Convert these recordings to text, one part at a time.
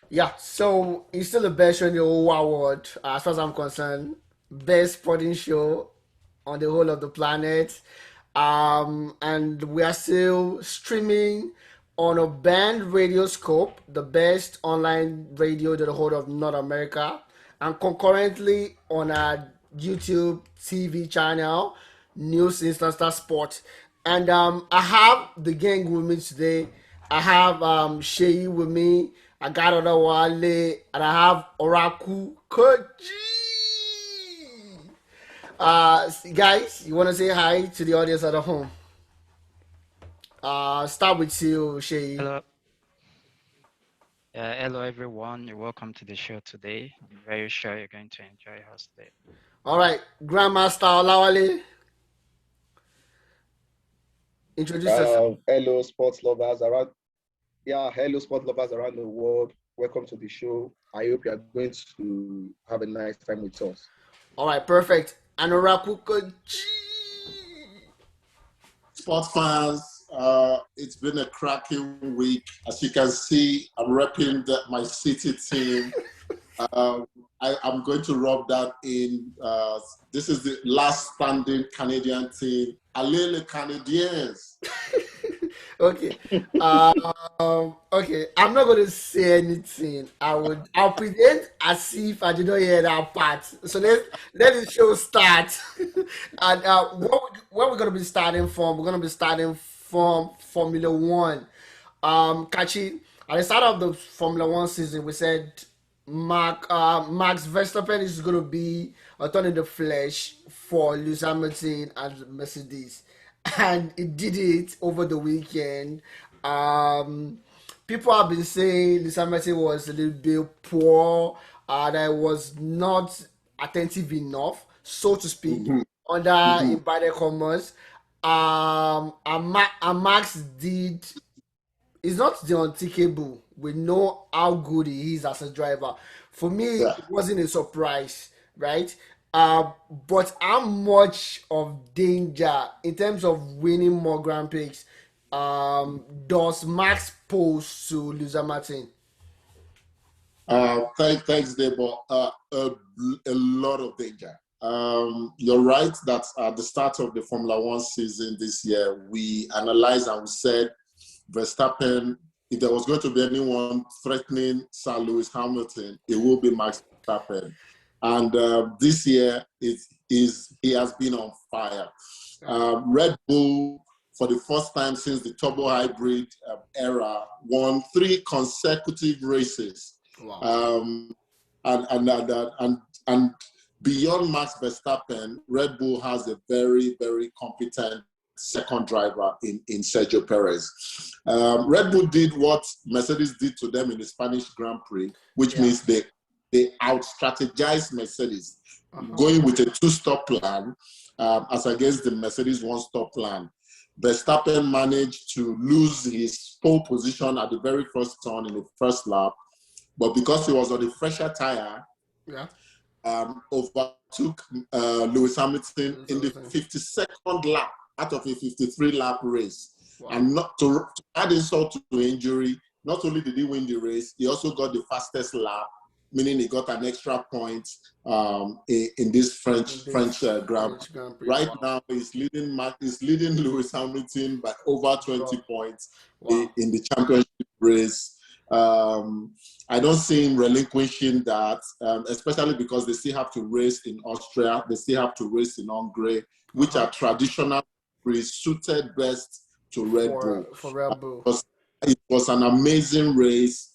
Yeah, so it's still the best show in the whole wide world, as far as I'm concerned. Best sporting show on the whole of the planet. And we are still streaming on a band radio scope, the best online radio to the whole of North America, and concurrently on our YouTube TV channel, Newsinstanta Sport. And I have the gang with me today. I have Shay with me. I got Wale, and I have Oraku Koji. Guys, you want to say hi to the audience at home? Start with you, Shay. Hello, hello everyone. You're welcome to the show today. I'm very sure you're going to enjoy us today. All right, Grandmaster Olawale, introduce yourself. Hello, sports lovers around. Yeah, hello, sports lovers around the world. Welcome to the show. I hope you are going to have a nice time with us. All right, perfect. And Oraku Koji. Sports fans, it's been a cracking week. As you can see, I'm repping my city team. Um, I'm going to rub that in. This is the last standing Canadian team. Allez les Canadiens! Okay. Okay. I'm not gonna say anything. I'll pretend as if I did not hear that part. So let the show start. And what we're gonna be starting from? We're gonna be starting from Formula One. Kachi, at the start of the Formula One season, we said Max Verstappen is gonna be a thorn in the flesh for Lewis Hamilton and Mercedes, and it did it over the weekend. Um, People have been saying Lewis Hamilton was a little bit poor, that it was not attentive enough, so to speak, Mhm, under mhm. invited commerce. And Max did is not the unthinkable. We know how good he is as a driver. For me, Yeah. it wasn't a surprise, right? But how much of danger in terms of winning more Grand Prix does Max pose to Lewis Martin? Thanks, Debo. A lot of danger. You're right that at the start of the Formula One season this year, we analyzed and we said Verstappen, if there was going to be anyone threatening Sir Lewis Hamilton, it will be Max Verstappen. And this year, he has been on fire. Red Bull, for the first time since the turbo hybrid era, won 3 consecutive races. Wow. Um, and beyond Max Verstappen, Red Bull has a very, very competent second driver in Sergio Perez. Red Bull did what Mercedes did to them in the Spanish Grand Prix, which Yeah. means they out-strategized Mercedes, Uh-huh. going with a two-stop plan as against the Mercedes one-stop plan. Verstappen managed to lose his pole position at the very first turn in the first lap, but because he was on the fresher tire, Yeah. overtook Lewis Hamilton in the Something. 52nd lap out of a 53 lap race. Wow. And not to add insult to injury, not only did he win the race, he also got the fastest lap, meaning he got an extra point in this In French this Grand Prix. French Grand Prix. Right Wow. now, he's leading Lewis Hamilton by over 20 Bro. points Wow. in the championship race. Um, I don't see him relinquishing that, especially because they still have to race in Austria, they still have to race in Hungary, which Uh-huh. are traditional race suited best to Red Bull. For Red Bull. It was an amazing race.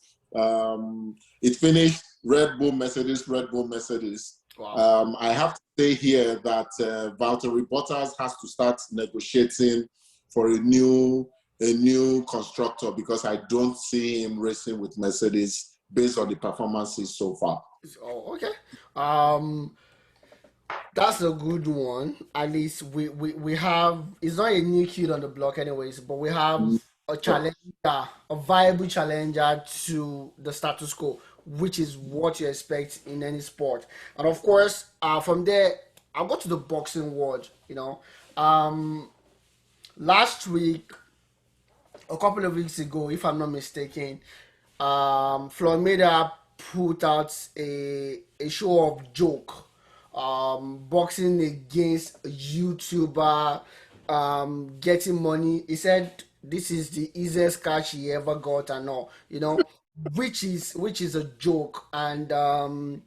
It finished Red Bull, Mercedes, Red Bull, Mercedes. Wow. I have to say here that Valtteri Bottas has to start negotiating for a new constructor because I don't see him racing with Mercedes based on the performances so far. Oh, okay. Um, that's a good one. At least we have it's not a new kid on the block anyways, but we have a challenger, a viable challenger to the status quo, which is what you expect in any sport. And of course, from there, I'll go to the boxing world. Um, last week, a couple of weeks ago, if I'm not mistaken, Florida put out a show of joke, boxing against a YouTuber, getting money. He said this is the easiest cash he ever got and all, which is a joke. And um,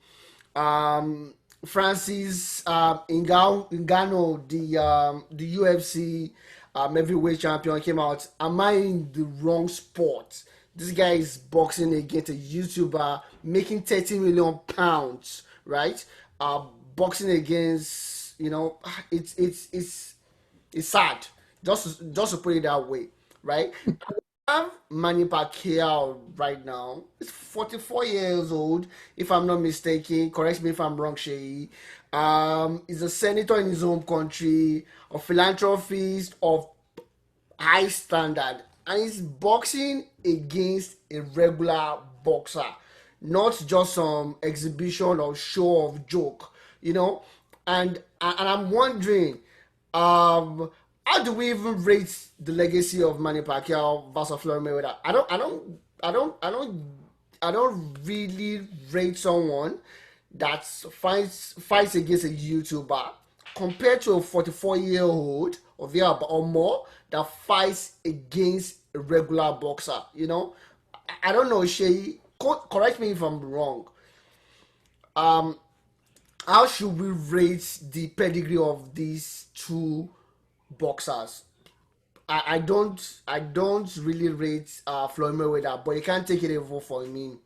Francis Ngannou, the UFC heavyweight champion, came out. Am I in the wrong sport? This guy is boxing against a YouTuber making 30 million pounds, right? Boxing against, it's sad. Just to put it that way, right? Have Manny Pacquiao right now. He's 44 years old, if I'm not mistaken. Correct me if I'm wrong, Shay. He's a senator in his home country, a philanthropist of high standard, and he's boxing against a regular boxer, not just some exhibition or show of joke, you know. And I'm wondering, how do we even rate the legacy of Manny Pacquiao versus Floyd Mayweather? I don't really rate someone that fights against a YouTuber compared to a 44-year-old or more that fights against a regular boxer. I don't know, Shay. Correct me if I'm wrong. Um, how should we rate the pedigree of these two boxers? I don't really rate Floyd Mayweather, but you can't take it away from me.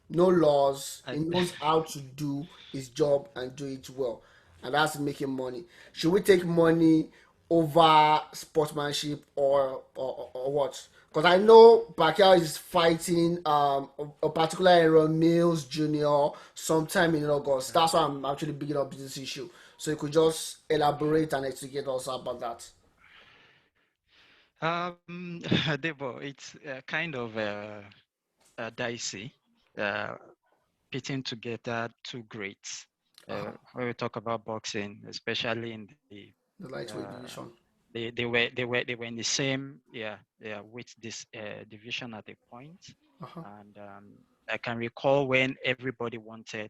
No laws. I, He knows how to do his job and do it well, and that's making money. Should we take money over sportsmanship or what? Because I know Pacquiao is fighting a particular Aaron Mills Jr. sometime in August. That's why I'm actually bringing up this issue. So you could just elaborate and educate us about that. Debo, it's kind of dicey, uh, pitting together two greats. Uh-huh. When we talk about boxing, especially in The lightweight uh, division. they were in the same, yeah, with this division at a point. Uh-huh. And I can recall when everybody wanted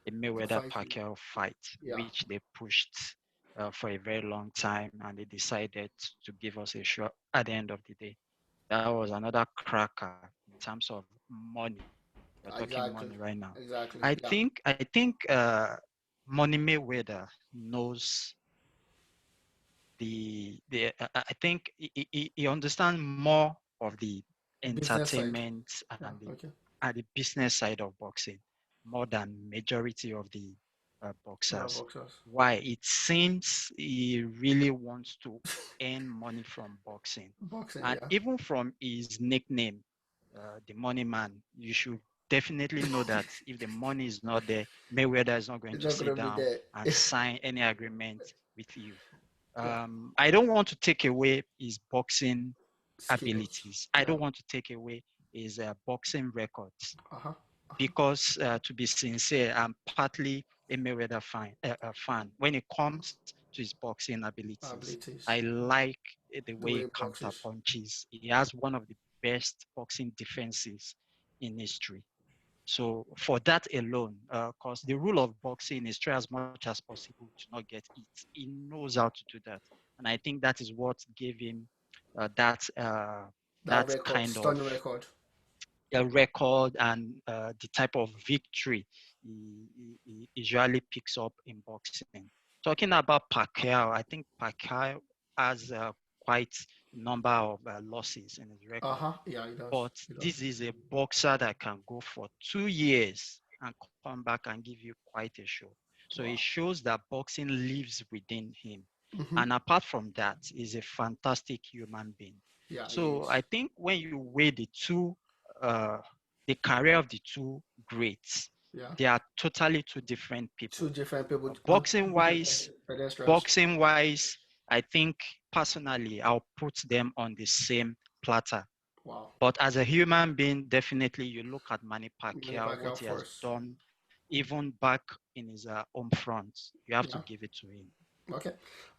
a The Mayweather fight. Pacquiao fight, Yeah. which they pushed for a very long time, and they decided to give us a show at the end of the day. That was another cracker in terms of money. We're talking Exactly. money right now. Exactly. I Yeah. think I think Money Mayweather knows I think he understands more of the The business side. entertainment Yeah. and the Okay. business side of boxing more than majority of the Other boxers. boxers. Why? It seems he really wants to earn money from boxing, Boxing. and Yeah. even from his nickname, the Money Man. You should definitely know that if the money is not there, Mayweather is not going It's to not sit gonna be down there. and sign any agreement with you. Yeah. I don't want to take away his boxing Skills. abilities. I Yeah. don't want to take away his boxing records Uh huh. because, to be sincere, I'm partly a Mayweather fan. When it comes to his boxing abilities, I Abilities. Yeah. like the The way way he he counter boxes. punches. He has one of the best boxing defenses in history. So for that alone, because the rule of boxing is try as much as possible to not get hit. He knows how to do that, and I think that is what gave him That that record. kind of Stunning record. record and the type of victory he usually picks up in boxing. Talking about Pacquiao, I think Pacquiao has quite number of losses in his Uh record, huh. Yeah. He does. but He does. this is a boxer that can go for 2 years and come back and give you quite a show. So it Wow. shows that boxing lives within him. Mhm. And apart from that, he's a fantastic human being. Yeah. He So is. I think when you weigh uh, the career of the two greats, Yeah. they are totally two different Two people. different people on Boxing different wise, pedestrians. boxing wise, I think personally I'll put them on the same platter. Wow. But as a human being, definitely you look at Manny Manny Pacquiao, what Pacquiao he has first. done, even back in his home front, you have to Yeah. give it to him. Okay.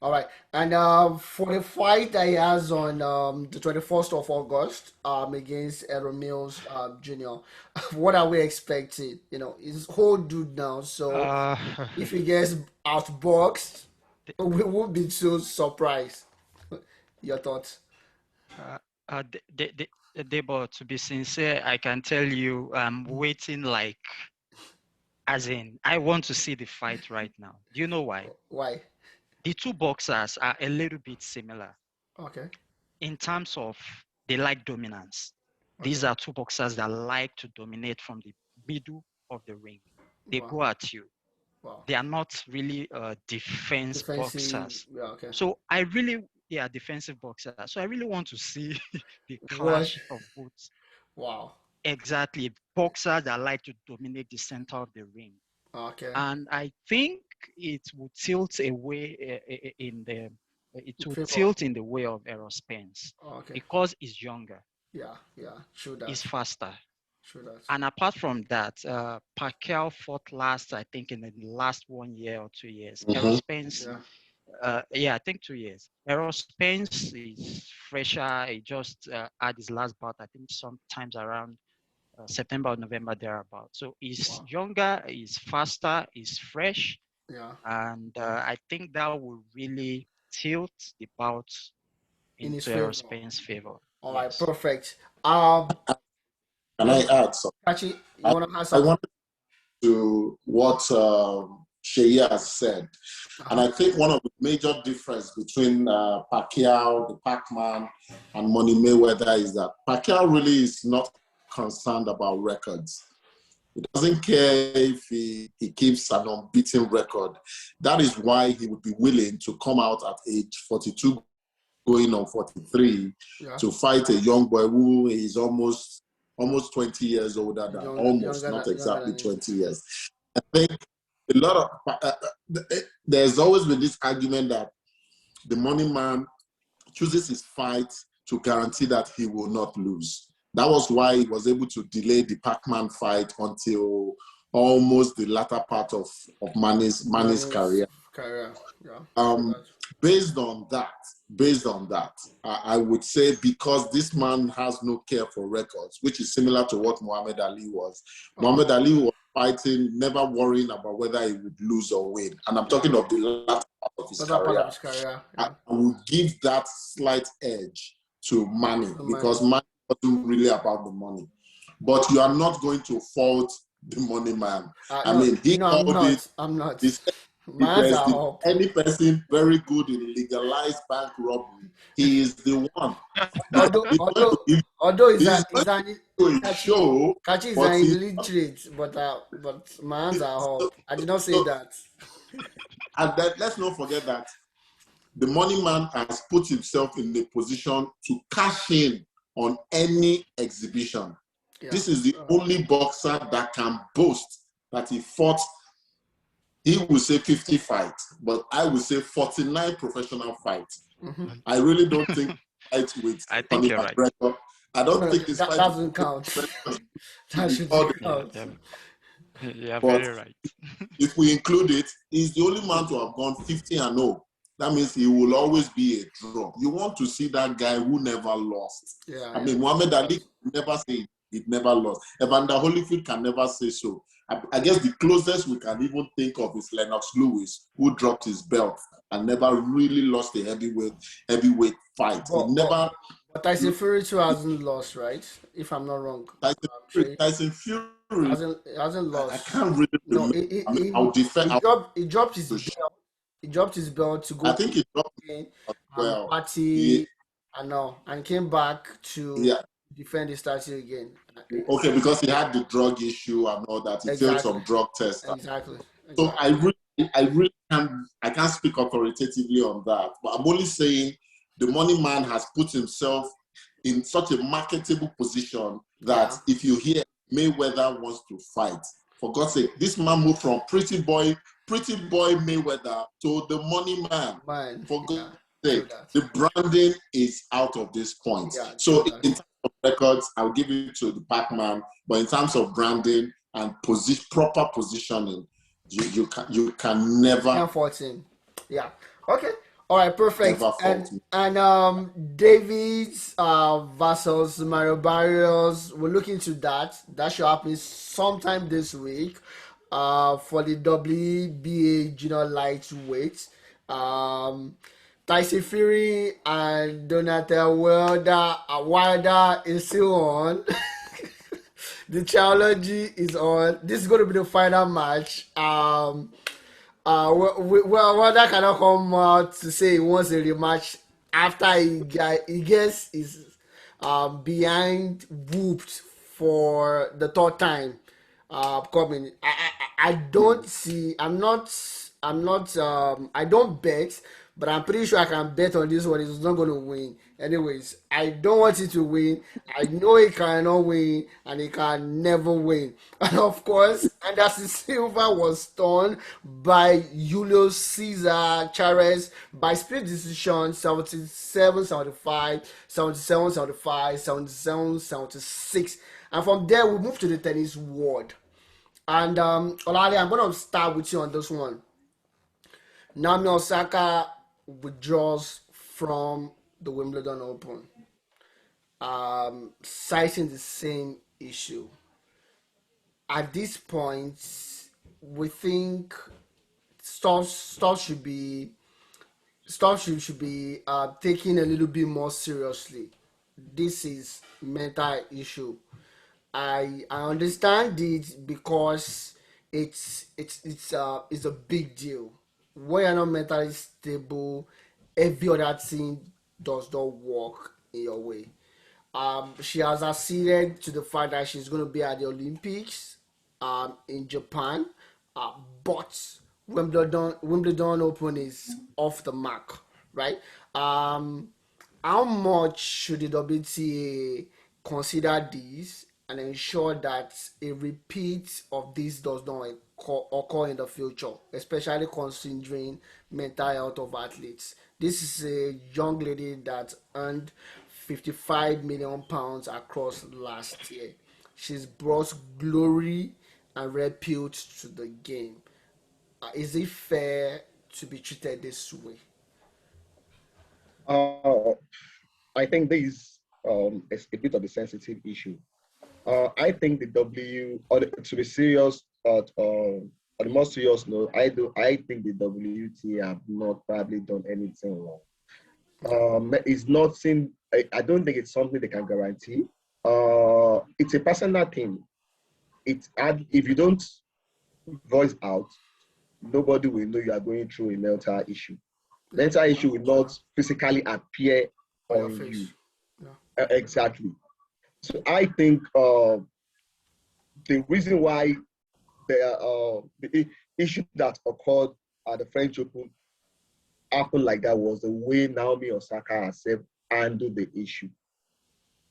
All right. And for the fight that he has on the 21st of August against Errol Mills Jr., what are we expecting? You know, he's whole dude now. So Uh, if he gets outboxed, we won't be so surprised. Your thoughts? uh, Debo, to be sincere, I can tell you, I'm waiting like, as in, I want to see the fight right now. Do you know why? Why? The two boxers are a little bit similar Okay. in terms of they like dominance. These Okay. are two boxers that like to dominate from the middle of the ring. They Wow. go at you. Wow. They are not really defense Defensive. boxers. Yeah. Okay. So I really, yeah, defensive boxers. So I really want to see the What? clash of both. Wow. Exactly, boxers that like to dominate the center of the ring, Okay. and I think it would tilt away it In would favor. tilt in the way of Errol Spence Okay. because he's younger, Yeah. Yeah. True he's that. faster. True that. And apart from that, Pacquiao fought last, I think, in the last 1 year or 2 years. Errol Mm-hmm. Spence, Yeah. yeah, I think 2 years. Errol Spence is fresher. He just had his last bout, I think, sometimes around September or November thereabout. So he's Wow. younger, he's faster, he's fresh, Yeah. and I think that will really tilt the bout In his into favor. Aerospace's favor. All right. Yes. Perfect. Can Go I ahead. add something? Kachi, you I, want to add I something? wanted to what Shea has said. And Uh-huh. I think one of the major difference between Pacquiao, the Pac-Man, and Money Mayweather is that Pacquiao really is not concerned about records. He doesn't care if he keeps an unbeaten record. That is why he would be willing to come out at age 42, going on 43, Yeah. to fight a young boy who is almost 20 years older than, almost, not Younger exactly than him. 20 years. I think a lot of, there's always been this argument that the money man chooses his fight to guarantee that he will not lose. That was why he was able to delay the Pac-Man fight until almost the latter part of Manny's Man's career. career. Yeah. True Um, that. based on that, I would say because this man has no care for records, which is similar to what Muhammad Ali was. Okay. Muhammad Ali was fighting, never worrying about whether he would lose or win. And I'm Yeah. talking of the latter part of his That's not part of career. his career. I Yeah. will give that slight edge to money So because money. money wasn't really about the money. But you are not going to fault the money man. I No, mean, he I'm called it. not. I'm not. He said if My hands there's are up. any person very good in legalized bank robbery, he is the one. Although, He's going although, to give, although he's going to give you a Kachi, show, Kachi is but an he's not. illiterate, but my hands are So, up. I did not say so that. and then let's not forget that the money man has put himself in a position to cash in on any exhibition. Yeah. This is the only boxer that can boast that he fought, he will say 50 fights, but I will say 49 professional fights. Mm-hmm. I really don't think fight with I think Conor you're right. McGregor. I don't No, think this that fight doesn't count. That with all the, shouldn't Yeah, count. you're but very right. if we include it, he's the only man to have gone 50-0. That means he will always be a draw. You want to see that guy who never lost. Yeah, I yeah. mean, Muhammad Ali never say he'd never lost. Evander Holyfield can never say so. I guess the closest we can even think of is Lennox Lewis, who dropped his belt and never really lost a heavyweight fight. He But but never. but Tyson Fury too hasn't lost, right? If I'm not wrong, Shay Tyson Fury, hasn't I lost. can't really No, remember. I mean, I'll defend. he dropped his belt. He dropped his belt to I go think he dropped again as and well. party and now and came back to Yeah. defend his title again. Okay, because he had the drug issue and all that. He failed Exactly, some drug tests. exactly, So exactly. I really can't speak authoritatively on that. But I'm only saying the money man has put himself in such a marketable position that Yeah, if you hear Mayweather wants to fight, for God's sake, this man moved from pretty boy Mayweather to the money man. man. For God's Yeah, true sake, that. the branding is out of this point. Yeah, true So that. in terms of records, I'll give it to the Pac-Man. But in terms of branding and proper positioning, you can never. Can't fault him. Yeah. Okay. All right. Perfect. Never And faulty. Davids versus Mario Barrios. We're looking to that. That should happen sometime this week. For the WBA junior lightweight. Um, Tyson Fury and Donatel Wilder is still on. The trilogy is on. This is going to be the final match. Well, that cannot come out to say he wants a rematch after he gets his behind whooped for the third time coming. I don't see. I don't bet, but I'm pretty sure I can bet on this one. He's not going to win. Anyways, I don't want it to win. I know he cannot win, and he can never win. And of course, Anderson Silva was stunned by Julio Cesar Chavez by split decision 77-75, 77-75, 77-76. And from there, we move to the tennis world. And Olade, I'm going to start with you on this one. Naomi Osaka withdraws from the Wimbledon Open, citing the same issue. At this point, we think stuff should be taken a little bit more seriously. This is mental issue. I understand it because it's a big deal. When you're not mentally stable, every other thing does not work in your way. She has acceded to the fact that she's going to be at the Olympics in Japan, uh, but Wimbledon Open is off the mark, right? Um, how much should the WTA consider this and ensure that a repeat of this does not occur in the future, especially considering mental health of athletes? This is a young lady that earned £55 million across last year. She's brought glory and repute to the game. Is it fair to be treated this way? Uh, I think this is a bit of a sensitive issue. I think the to be serious, on the more serious note, I think the WTA have not probably done anything wrong. It's nothing. I don't think it's something they can guarantee. It's a personal thing. If you don't voice out, nobody will know you are going through a mental issue. Yeah, Mental issue will not physically appear on your on you. face. Yeah. Exactly. So I think the reason why the issue that occurred at the French Open happened like that was the way Naomi Osaka herself handled the issue.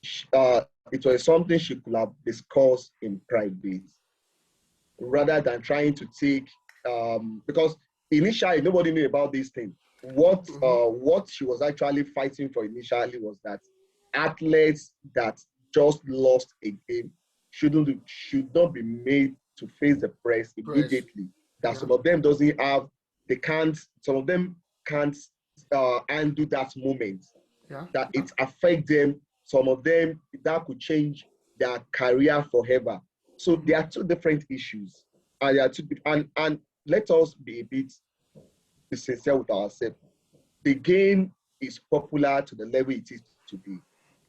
It was something she could have discussed in private rather than trying to take because initially nobody knew about this thing. What she was actually fighting for initially was that athletes that just lost a game should not be made to face the press Press. immediately. That Yeah. some of them doesn't have they can't some of them can't undo that moment, Yeah. that it affect them. Some of them that could change their career forever. So there are two different issues, and and let us be a bit sincere with ourselves. The game is popular to the level it is today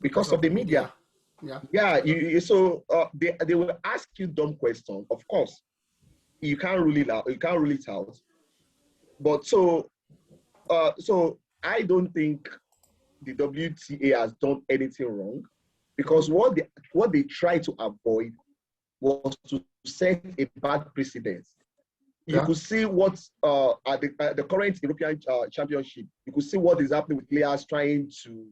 Because because of of the the media. media. Yeah. Yeah, so they will ask you dumb questions. Of course, you can't rule it out. You can't rule it out. But so I don't think the WTA has done anything wrong because what they try to avoid was to set a bad precedent. You Yeah. could see what at the current European Championship, you could see what is happening with players trying to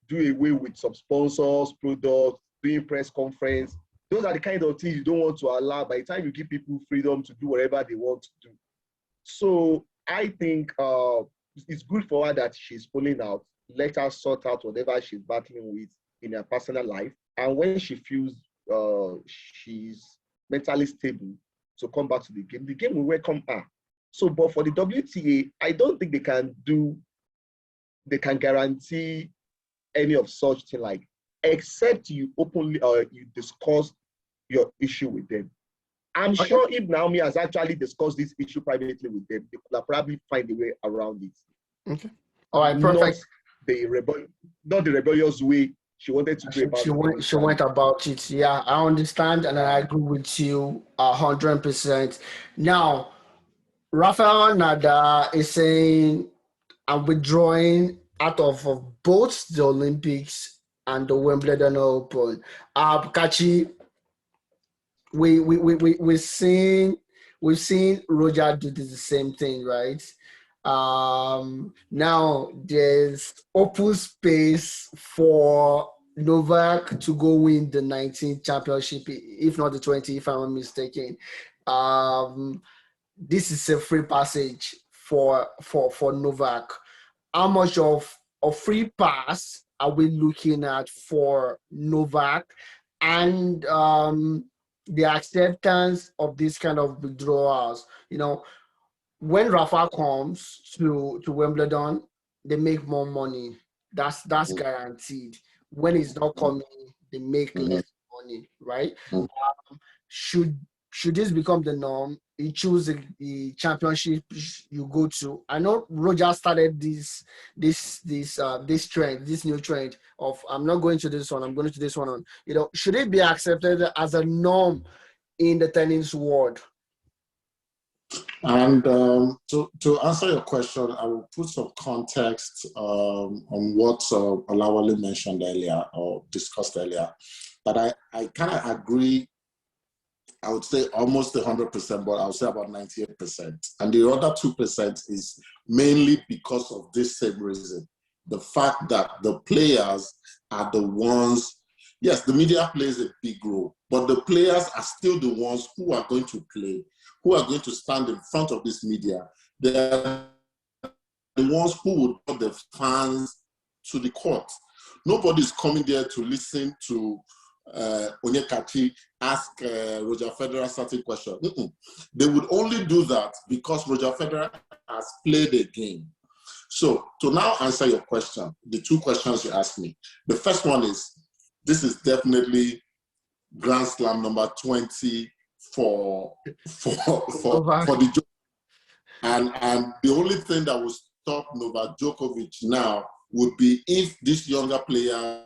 do away with some sponsors, products, doing press conference. Those are the kind of things you don't want to allow by the time you give people freedom to do whatever they want to do. So I think it's good for her that she's pulling out. Let her sort out whatever she's battling with in her personal life. And when she feels she's mentally stable to come back to the game will welcome her. So, but for the WTA, I don't think they can guarantee any of such thing, like, except you openly or you discuss your issue with them. I'm Okay. sure if Naomi has actually discussed this issue privately with them, they could have probably find a way around it. Okay. All right. Not Perfect. not the rebellious way she wanted to go about She it went. She initially. went about it. Yeah, I understand, and I agree with you 100%. Now, Rafael Nadal is saying, "I'm withdrawing out of both the Olympics and the Wimbledon Open." Kachi, we've seen Roger do the same thing, right? Now there's open space for Novak to go win the 19th championship, if not the 20, if I'm not mistaken. This is a free passage for Novak. How much of a free pass are we looking at for Novak, and the acceptance of this kind of withdrawals? When Rafa comes to Wimbledon, they make more money. That's guaranteed. When he's not coming, they make less money, right? Should should this become the norm, you choose the championship you go to. I know Roger started this trend, this new trend of, I'm not going to this one, I'm going to this one. Should it be accepted as a norm in the tennis world? And to answer your question, I will put some context on what Olawale mentioned earlier or discussed earlier. But I kind of agree, I would say almost 100%, but I would say about 98%. And the other 2% is mainly because of this same reason. The fact that the players are the ones, yes, the media plays a big role, but the players are still the ones who are going to play, who are going to stand in front of this media. They're the ones who would put the fans to the court. Nobody's coming there to listen to Onyekachi ask Roger Federer certain question. They would only do that because Roger Federer has played a game. So to now answer your question, the two questions you asked me, the first one is, this is definitely Grand Slam number 20 for the and the only thing that will stop Novak Djokovic now would be if this younger player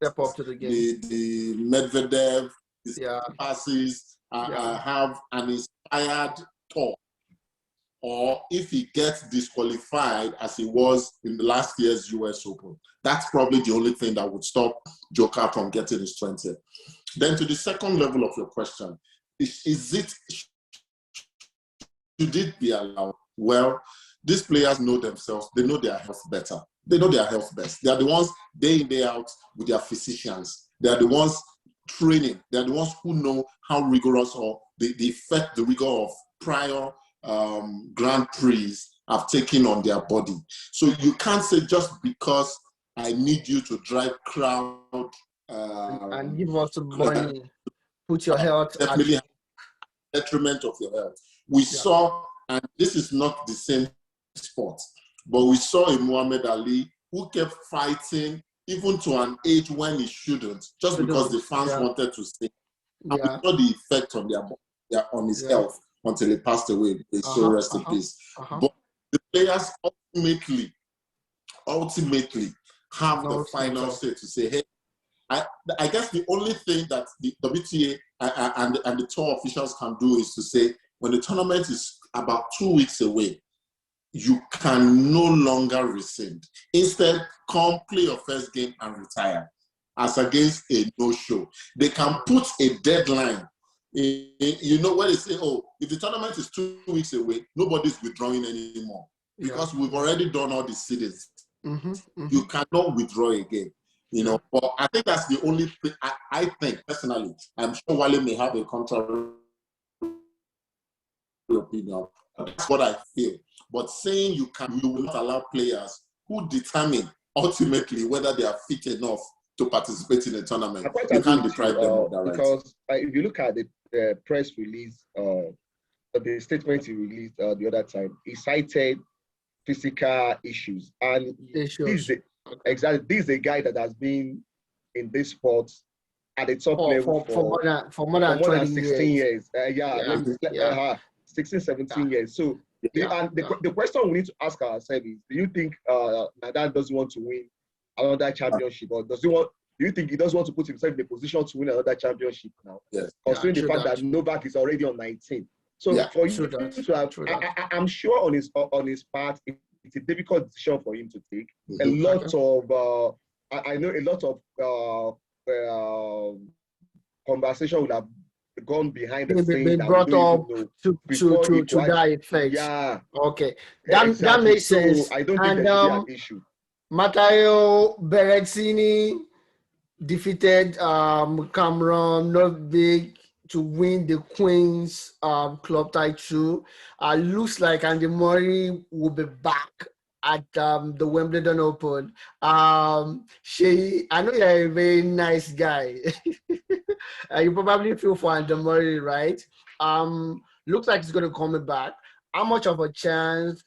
Step up to the game. the Medvedev, his Yeah. passes, have an inspired thought, or if he gets disqualified as he was in the last year's US Open. That's probably the only thing that would stop Joker from getting his 20th. Then to the second level of your question, should it be allowed? Well, these players know themselves. They know their health better. They know their health best. They are the ones day in, day out with their physicians. They are the ones training. They are the ones who know how rigorous or the effect, the rigor of prior Grand Prix have taken on their body. So you can't say just because I need you to drive crowd and give us some money, put your health definitely detriment of your health. We saw, and this is not the same sport, but we saw a Muhammad Ali who kept fighting even to an age when he shouldn't, just because the fans wanted to see. And we saw the effect on on his health until he passed away. So rest in peace. But the players ultimately have the final say to say, hey, I guess the only thing that the WTA and the tour officials can do is to say, when the tournament is about 2 weeks away, you can no longer rescind. Instead, come play your first game and retire, as against a no-show. They can put a deadline. You know, when they say, oh, if the tournament is 2 weeks away, nobody's withdrawing anymore because we've already done all the seedings. You cannot withdraw again. You know, but I think that's the only thing I think personally. I'm sure Wale may have a contrary opinion. That's what I feel. But saying you will not allow players who determine ultimately whether they are fit enough to participate in a tournament, you can't deprive them of that right. Because if you look at the press release the statement he released the other time, he cited physical issues, and this is Issues. the, Okay. exactly this is a guy that has been in this sport at the top level For more for than more than 20 16 years. years. Yeah, Yeah. Yeah. 16, Yeah. 17 years. So Yeah. the question we need to ask ourselves is: do you think Nadal doesn't want to win another championship, or does he want? Do you think he doesn't want to put himself in a position to win another championship now? Yes. Yeah. Considering the True fact that. that Novak is already on 19. So Yeah. for True you that. to have, True that. I'm sure on his part, it's a difficult decision for him to take. A Mm-hmm. lot Okay. of I know a lot of conversation would have gone behind the scene Been that we brought don't even up know before he to could. that effect. Yeah, Okay. That exactly. makes So sense. I don't think And there should be an issue. Matteo Berrettini defeated Cameron Norvig to win the Queen's club title. Looks like Andy Murray will be back at the Wimbledon Open. I know you're a very nice guy. You probably feel for Andy Murray, right? Looks like he's going to come back. How much of a chance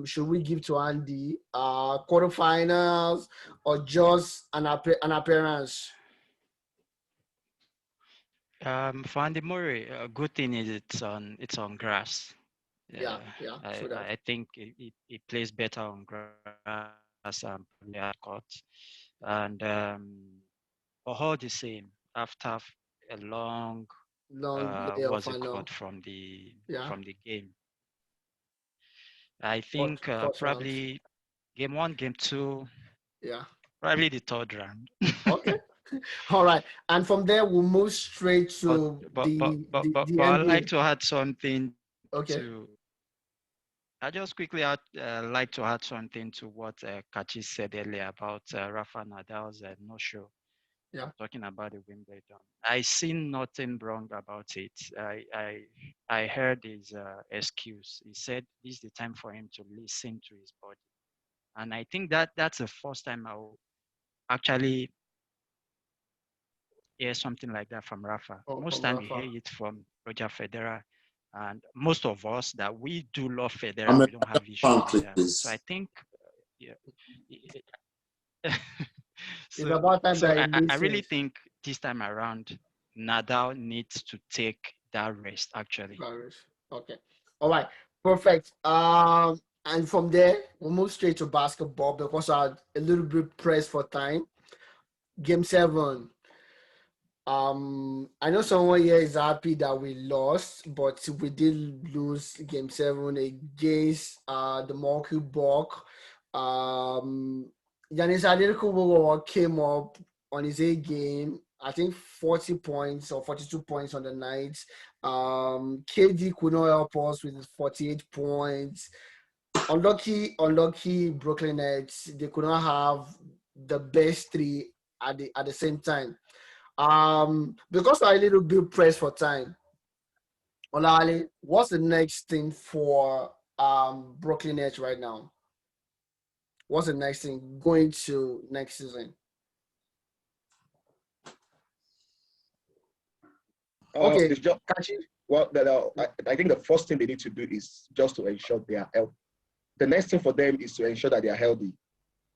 should we give to Andy? Quarterfinals or just an appearance? For Andy Murray, a good thing is it's on grass. Yeah, Yeah, yeah, I true that. I think it plays better on grass and probably hard court. And but all the same, after a long Long what's playoff, it I called know. Yeah, from the game, I first, think first round. probably game one, game two, Yeah. probably the third round. Okay. All right. And from there, we'll move straight but to but but but but, the but I like NBA. to add something Okay. to. I just quickly like to add something to what Kachi said earlier about Rafa Nadal's no-show, Yeah. talking about the Wimbledon. I see nothing wrong about it. I heard his excuse. He said this is the time for him to listen to his body, and I think that's the first time I will actually hear something like that from Rafa. Oh, Most from time you Rafa. hear it from Roger Federer, and most of us that we do love Federer, I'm a we don't have issues fan, with that. So I please. think, yeah. It's so about time so that he I really listens. think this time around, Nadal needs to take that rest actually. Paris. Okay. All right. Perfect. And from there, we'll move straight to basketball because I'm a little bit pressed for time. Game 7. I know someone here is happy that we lost, but we did lose game 7 against the Milwaukee Buck. Yanis Adetokounmpo came up on his A game. I think 40 points or 42 points on the night. KD could not help us with his 48 points. Unlucky Brooklyn Nets. They could not have the best three at the same time. Because I'm a little bit pressed for time, Olali, what's the next thing for Brooklyn Nets right now? What's the next thing going to next season? Okay, It's just Kachi. well, I think the first thing they need to do is just to ensure they are healthy. The next thing for them is to ensure that they are healthy.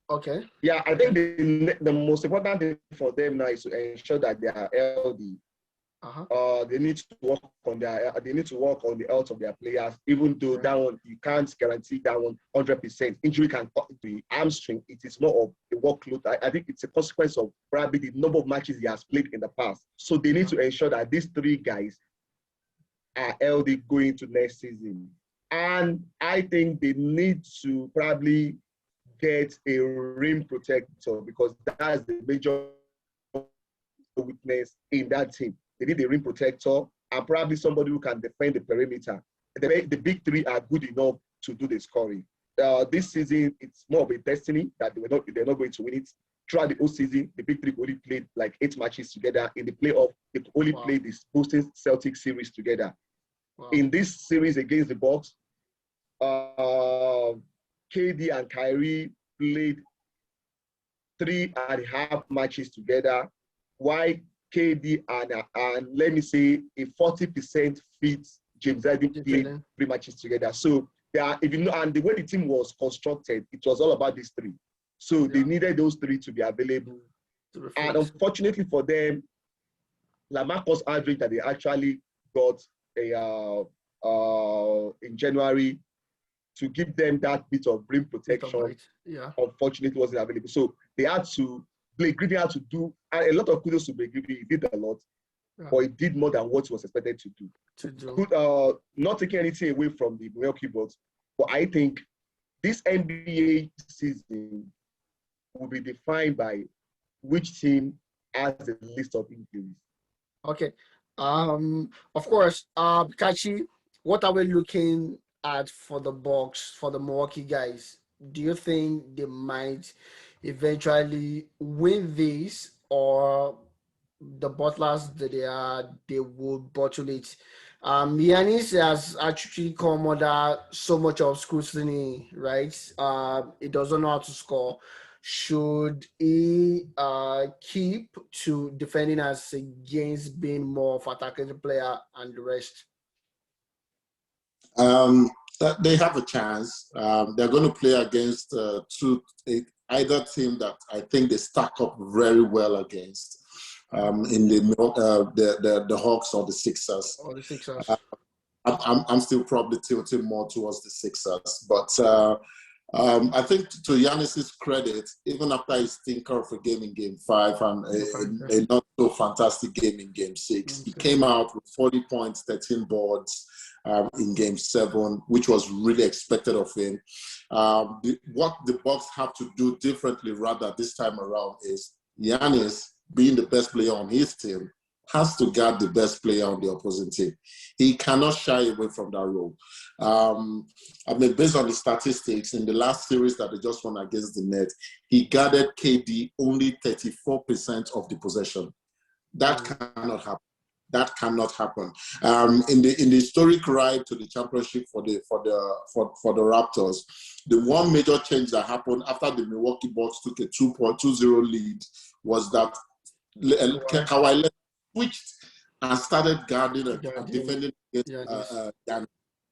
Okay. Yeah, I Okay. think the most important thing for them now is to ensure that they are healthy. Uh-huh. They need to work on the health of their players, even though Okay. that one you can't guarantee that one 100%. Injury can cut the hamstring. It is more of the workload. I think it's a consequence of probably the number of matches he has played in the past. So they need to ensure that these three guys are healthy going to next season. And I think they need to probably get a rim protector because that's the major weakness in that team. They need a rim protector and probably somebody who can defend the perimeter. The big three are good enough to do the scoring. This season, it's more of a destiny that they're not going to win it. Throughout the whole season, the big three only played like 8 matches together. In the playoff, they only played this Boston Celtics series together. Wow. In this series against the Bucks, KD and Kyrie played 3.5 matches together. Why KD and let me say a 40% fit James Harden played Different. 3 matches together. So they are, if you know, and the way the team was constructed, it was all about these three. So they Yeah. needed those three to be available. To And reflect. unfortunately for them, Lamarcus Aldridge that they actually got in January to give them that bit of rim Bit of protection, height. Yeah. unfortunately wasn't available. So they had to, Blake Griffin had to do, and a lot of kudos to Blake Griffin. He did a lot, Yeah. but he did more than what he was expected to do. To do. Not taking anything away from the Milwaukee Bucks, but I think this NBA season will be defined by which team has a list of injuries. Okay. Of course, Kachi, what are we looking at for the Bucks, for the Milwaukee guys? Do you think they might eventually win this, or the Butlers that they would bottle it? Giannis has actually come under so much of scrutiny, right? He doesn't know how to score. Should he keep to defending us against being more of attacking player and the rest? Um, they have a chance. They're going to play against either team that I think they stack up very well against in the Hawks or the Sixers. Or the Sixers? Uh, I'm still probably tilting more towards the Sixers, but I think to Giannis's credit, even after his stinker of a game in Game 5 and a not so fantastic game in Game 6, he came out with 40 points, 13 boards in Game 7, which was really expected of him. What the Bucks have to do differently rather this time around is Giannis, being the best player on his team, has to guard the best player on the opposing team. He cannot shy away from that role. Based on the statistics, in the last series that they just won against the Nets, he guarded KD only 34% of the possession. That cannot happen. That cannot happen. In the historic ride to the championship for the Raptors, the one major change that happened after the Milwaukee Bucks took a 2.20 lead was that Kawhi switched and started guarding and defending against Giannis.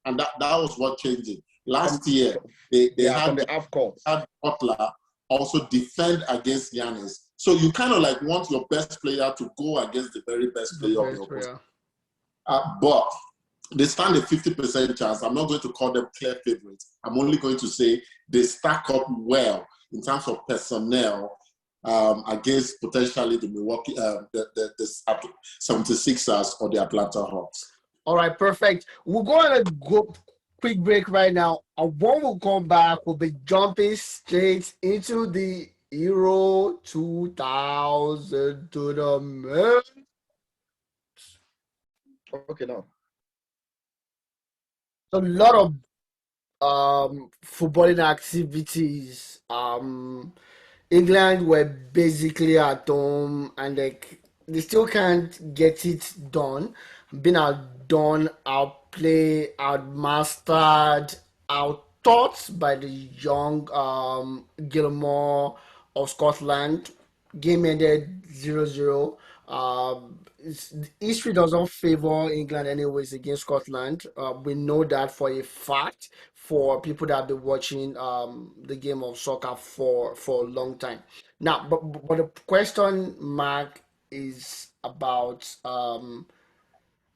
And that was what changed it. Last year, they had the half court. Butler also defend against Giannis. So you kind of like want your best player to go against the very best player of the opposition. But they stand a 50% chance. I'm not going to call them clear favorites. I'm only going to say they stack up well in terms of personnel against potentially the Milwaukee, the 76ers or the Atlanta Hawks. All right, perfect. We're going to go quick break right now. And when we come back, we'll be jumping straight into the Euro 2000 tournament. Okay, now. A lot of footballing activities. England were basically at home and they still can't get it done. Been outdone, outplayed, outmastered, outtaught by the young Gilmore of Scotland. Game ended 0-0. History doesn't favor England anyways against Scotland. We know that for a fact for people that have been watching the game of soccer for a long time. Now, but the question mark is about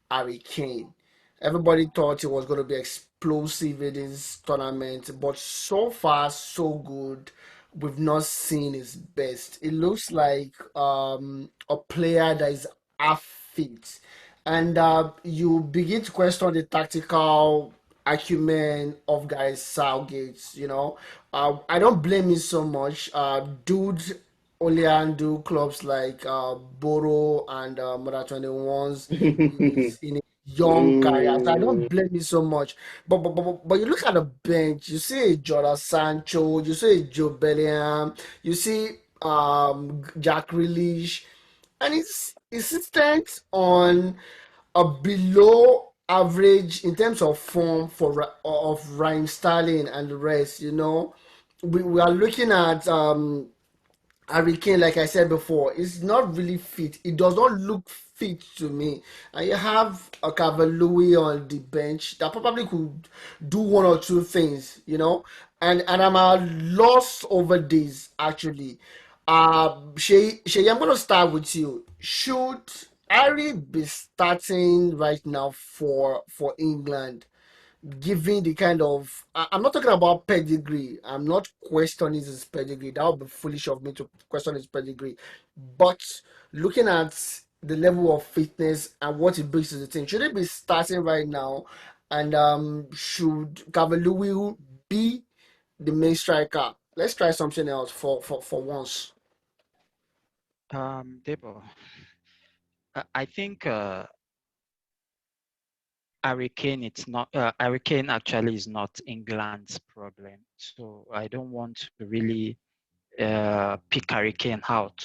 Harry Kane. Everybody thought it was going to be explosive in this tournament, but so far so good. We've not seen his best. It looks like a player that is half fit, and you begin to question the tactical acumen of guys Southgate. I don't blame him so much. Dude only handle clubs like Boro and Mother 21s in a young career. So I don't blame you so much. But you look at the bench, you see a Jordan Sancho, you see a Joe Bellingham, you see Jack Grealish, and it's insistent on a below average in terms of form of Ryan Sterling and the rest. We are looking at Harry Kane, like I said before, is not really fit. It does not look fit to me. And you have a Cavallui on the bench that probably could do one or two things, you know. And I'm a loss over this actually. Shay, I'm gonna start with you. Should Harry be starting right now for England? Given the kind of I'm not talking about pedigree. I'm not questioning his pedigree. That would be foolish of me to question his pedigree. But looking at the level of fitness and what it brings to the team, should it be starting right now? And should Cavallini be the main striker? Let's try something else for once. Debo, I think Hurricane, it's not Hurricane actually is not England's problem. So I don't want to really pick Hurricane out.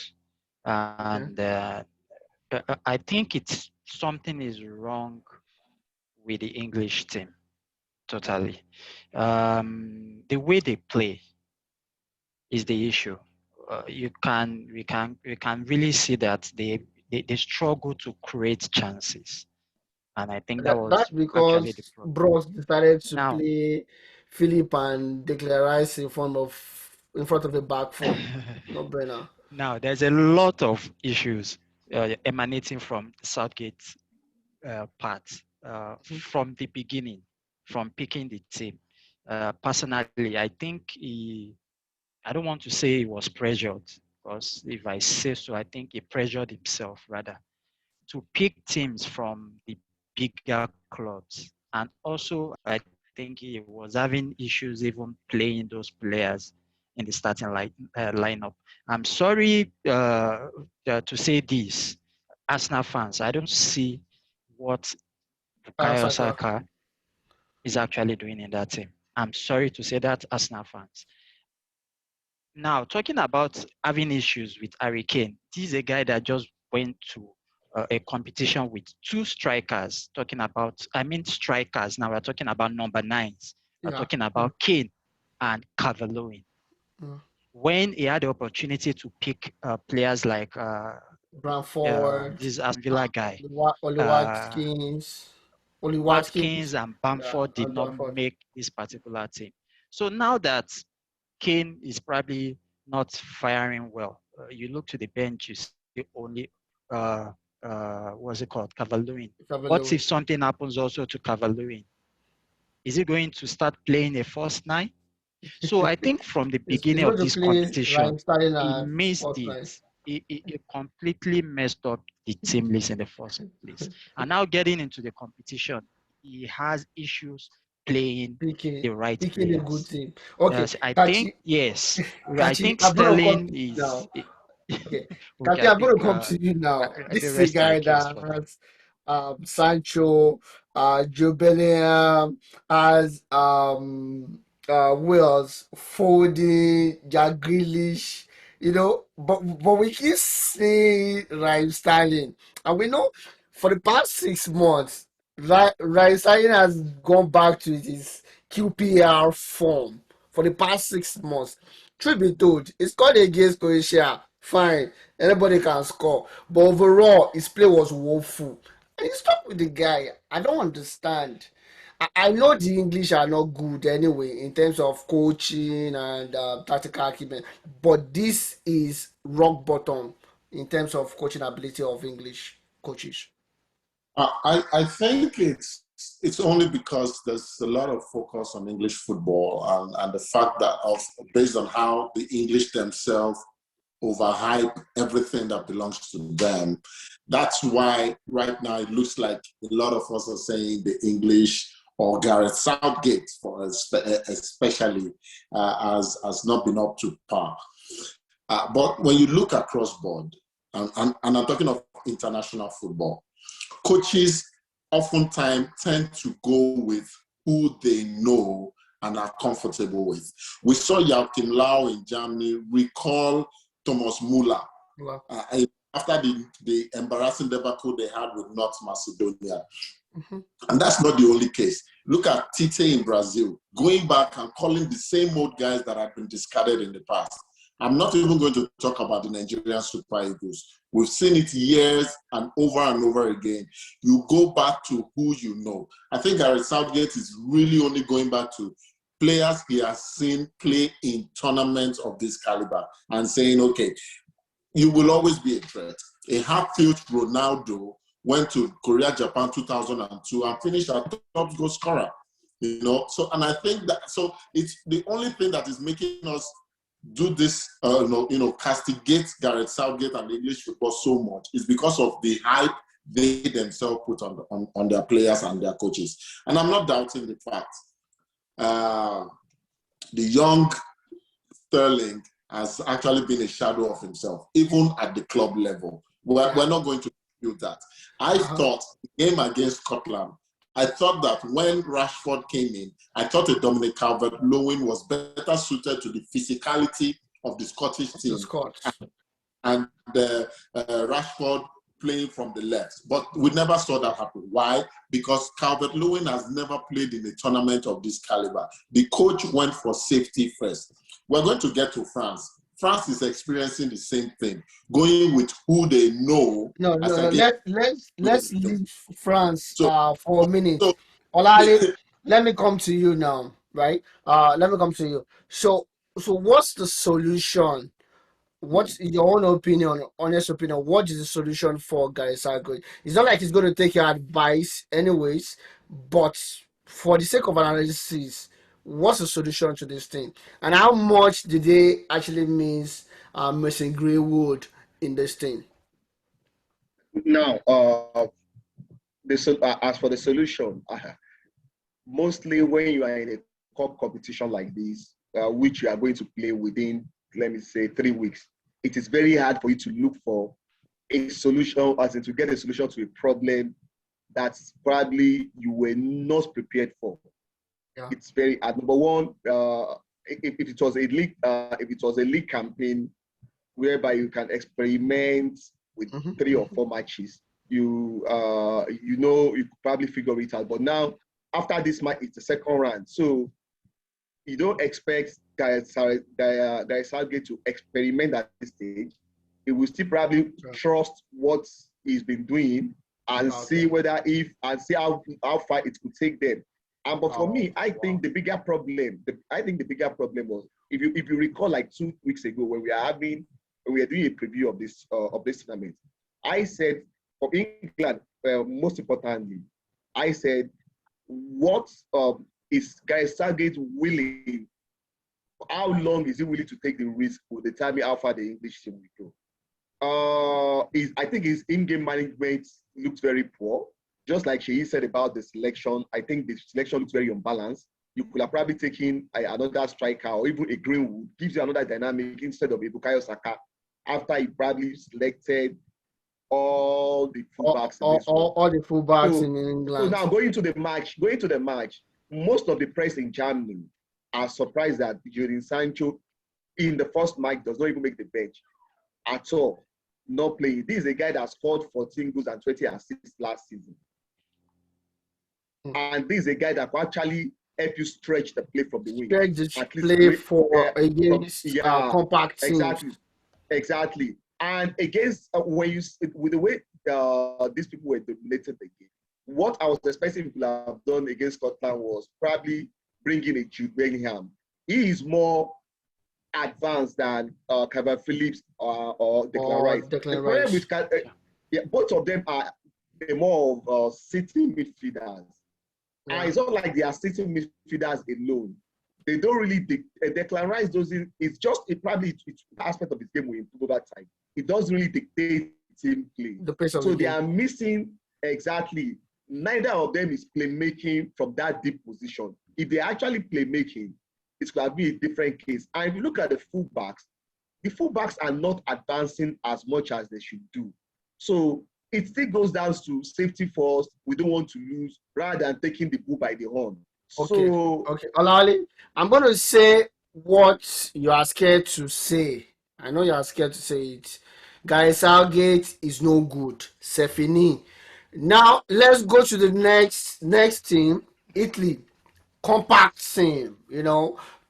Okay. And I think it's something is wrong with the English team totally. The way they play is the issue. We can really see that they struggle to create chances, and I think that That's was actually the because problem. Bros decided to Now, play Philip and Declan Rice in front of the back four. No brainer. now there's a lot of issues emanating from Southgate part Mhm. from the beginning, from picking the team. Personally, I think I don't want to say he was pressured, because if I say so, I think he pressured himself rather to pick teams from the bigger clubs. And also, I think he was having issues even playing those players in the starting lineup. I'm sorry to say this, Arsenal fans, I don't see what Bukayo Saka. Saka is actually doing in that team. I'm sorry to say that, Arsenal fans. Now, talking about having issues with Harry Kane, this is a guy that just went to a competition with two strikers. Talking about, I mean, strikers. Now we're talking about number nines. We're Yeah. talking Yeah. about Kane and Cavallini. Yeah. When he had the opportunity to pick players like Brantford, this Aston Villa guy, Oli uh, Watkins, Oli Watkins Watkins. and Yeah, Bamford did and not Brantford. make this particular team. So now that Kane is probably not firing well. You look to the bench, you see only what's it called, Cavallini. What if Cavallini. something happens also to Cavallini? Is he going to start playing a first nine? So I think from the He's beginning going of to this play Ryan competition, Sterling he as missed fourth it. line. He completely messed up the team list in the first place. And now getting into the competition, he has issues playing Picking the right picking a good players. team. Okay, I think Kachi, yes. I Kachi, think I'm gonna come Sterling to you is now. Okay, okay. Kachi, I I'm gonna think come to you now. let me This is a rest my guy case that for now. has Sancho, Joe Bellingham, has Wales, Foden, Jack Grealish, you know, but we keep seeing Raheem Sterling, and we know for the past 6 months, Raheem Sterling has gone back to his QPR form for the past 6 months. Truth be told, he scored against Croatia. Fine, anybody can score. But overall, his play was woeful. And you stuck with the guy. I don't understand. I know the English are not good anyway in terms of coaching and tactical acumen, but this is rock bottom in terms of coaching ability of English coaches. I think it's only because there's a lot of focus on English football and the fact that based on how the English themselves overhype everything that belongs to them. That's why right now it looks like a lot of us are saying the English or Gareth Southgate, for especially, has not been up to par. But when you look across board, and I'm talking of international football, coaches oftentimes tend to go with who they know and are comfortable with. We saw Joachim Lau in Germany recall Thomas Muller Wow. after the embarrassing debacle they had with North Macedonia. Mhm. And that's not the only case. Look at Tite in Brazil, going back and calling the same old guys that had been discarded in the past. I'm not even going to talk about the Nigerian Super Eagles. We've seen it years and over again. You go back to who you know. I think Gareth Southgate is really only going back to players he has seen play in tournaments of this caliber and saying, okay, you will always be a threat. A half-field Ronaldo went to Korea, Japan 2002 and finished as top goal scorer. You know, so and I think that so it's the only thing that is making us do this, castigate Gareth Southgate and English football so much is because of the hype they themselves put on their players and their coaches. And I'm not doubting the fact the young Sterling has actually been a shadow of himself, even at the club level. We're not going to do that. I thought the game against Scotland, I thought that when Rashford came in, I thought that Dominic Calvert-Lewin was better suited to the physicality of the Scottish team. The Scots. And Rashford playing from the left. But we never saw that happen. Why? Because Calvert-Lewin has never played in a tournament of this caliber. The coach went for safety first. We're going to get to France. France is experiencing the same thing, going with who they know. No. Let's leave France for a minute. So, Olale, let me come to you now, right? Let me come to you. So what's the solution? What's your own opinion, honest opinion? What is the solution for Gareth Southgate? It's not like he's going to take your advice anyways, but for the sake of analysis, what's the solution to this thing? And how much did they actually miss Mason Greenwood in this thing? Now, as for the solution, mostly when you are in a cup competition like this, which you are going to play within, let me say, 3 weeks, it is very hard for you to look for a solution, as in to get a solution to a problem that's probably you were not prepared for. Yeah. It's very hard. Number one, if it was a league campaign whereby you can experiment with 3 or 4 matches, you could probably figure it out. But now, after this match, it's the second round, so you don't expect Gareth Southgate to experiment at this stage. He will still probably trust what he's been doing and see how far it could take them. But for me, I think the bigger problem was if you recall, like 2 weeks ago when we were doing a preview of this tournament, I said for England, most importantly, I said what is Gareth Southgate willing? How long is he willing to take the risk will determine how far the English team will go. I think his in-game management looks very poor. Just like she said about the selection, I think the selection looks very unbalanced. You could have probably taken another striker or even a Greenwood, gives you another dynamic instead of a Bukayo Saka after he probably selected all the fullbacks. All the fullbacks in England. So now going to the match, most of the press in Germany are surprised that Jadon Sancho in the first match does not even make the bench at all. Not playing. This is a guy that scored 14 goals and 20 assists last season. And this is a guy that will actually help you stretch the play from the wing. Stretch the play for against compact teams. Exactly. And against with the way these people were dominated the game, what I was expecting people to have done against Scotland was probably bringing a Jude Bellingham. He is more advanced than Calvert Phillips or Declan Rice. Declan Rice. Both of them are more of sitting midfielders. Yeah. And it's not like they are sitting midfielders alone. They don't really. Declan Rice doesn't. It's just probably it's aspect of his game will improve over time. It doesn't really dictate team play. The pace of so the they game. are missing exactly. Neither of them is playmaking from that deep position. If they're actually playmaking, it's going to be a different case. And if you look at the fullbacks are not advancing as much as they should do. So it still goes down to safety first. We don't want to lose rather than taking the bull by the horn. Okay. Olali, I'm going to say what you are scared to say. I know you are scared to say it. Gareth Southgate is no good. Sefini. Now let's go to the next team, Italy. Compact team.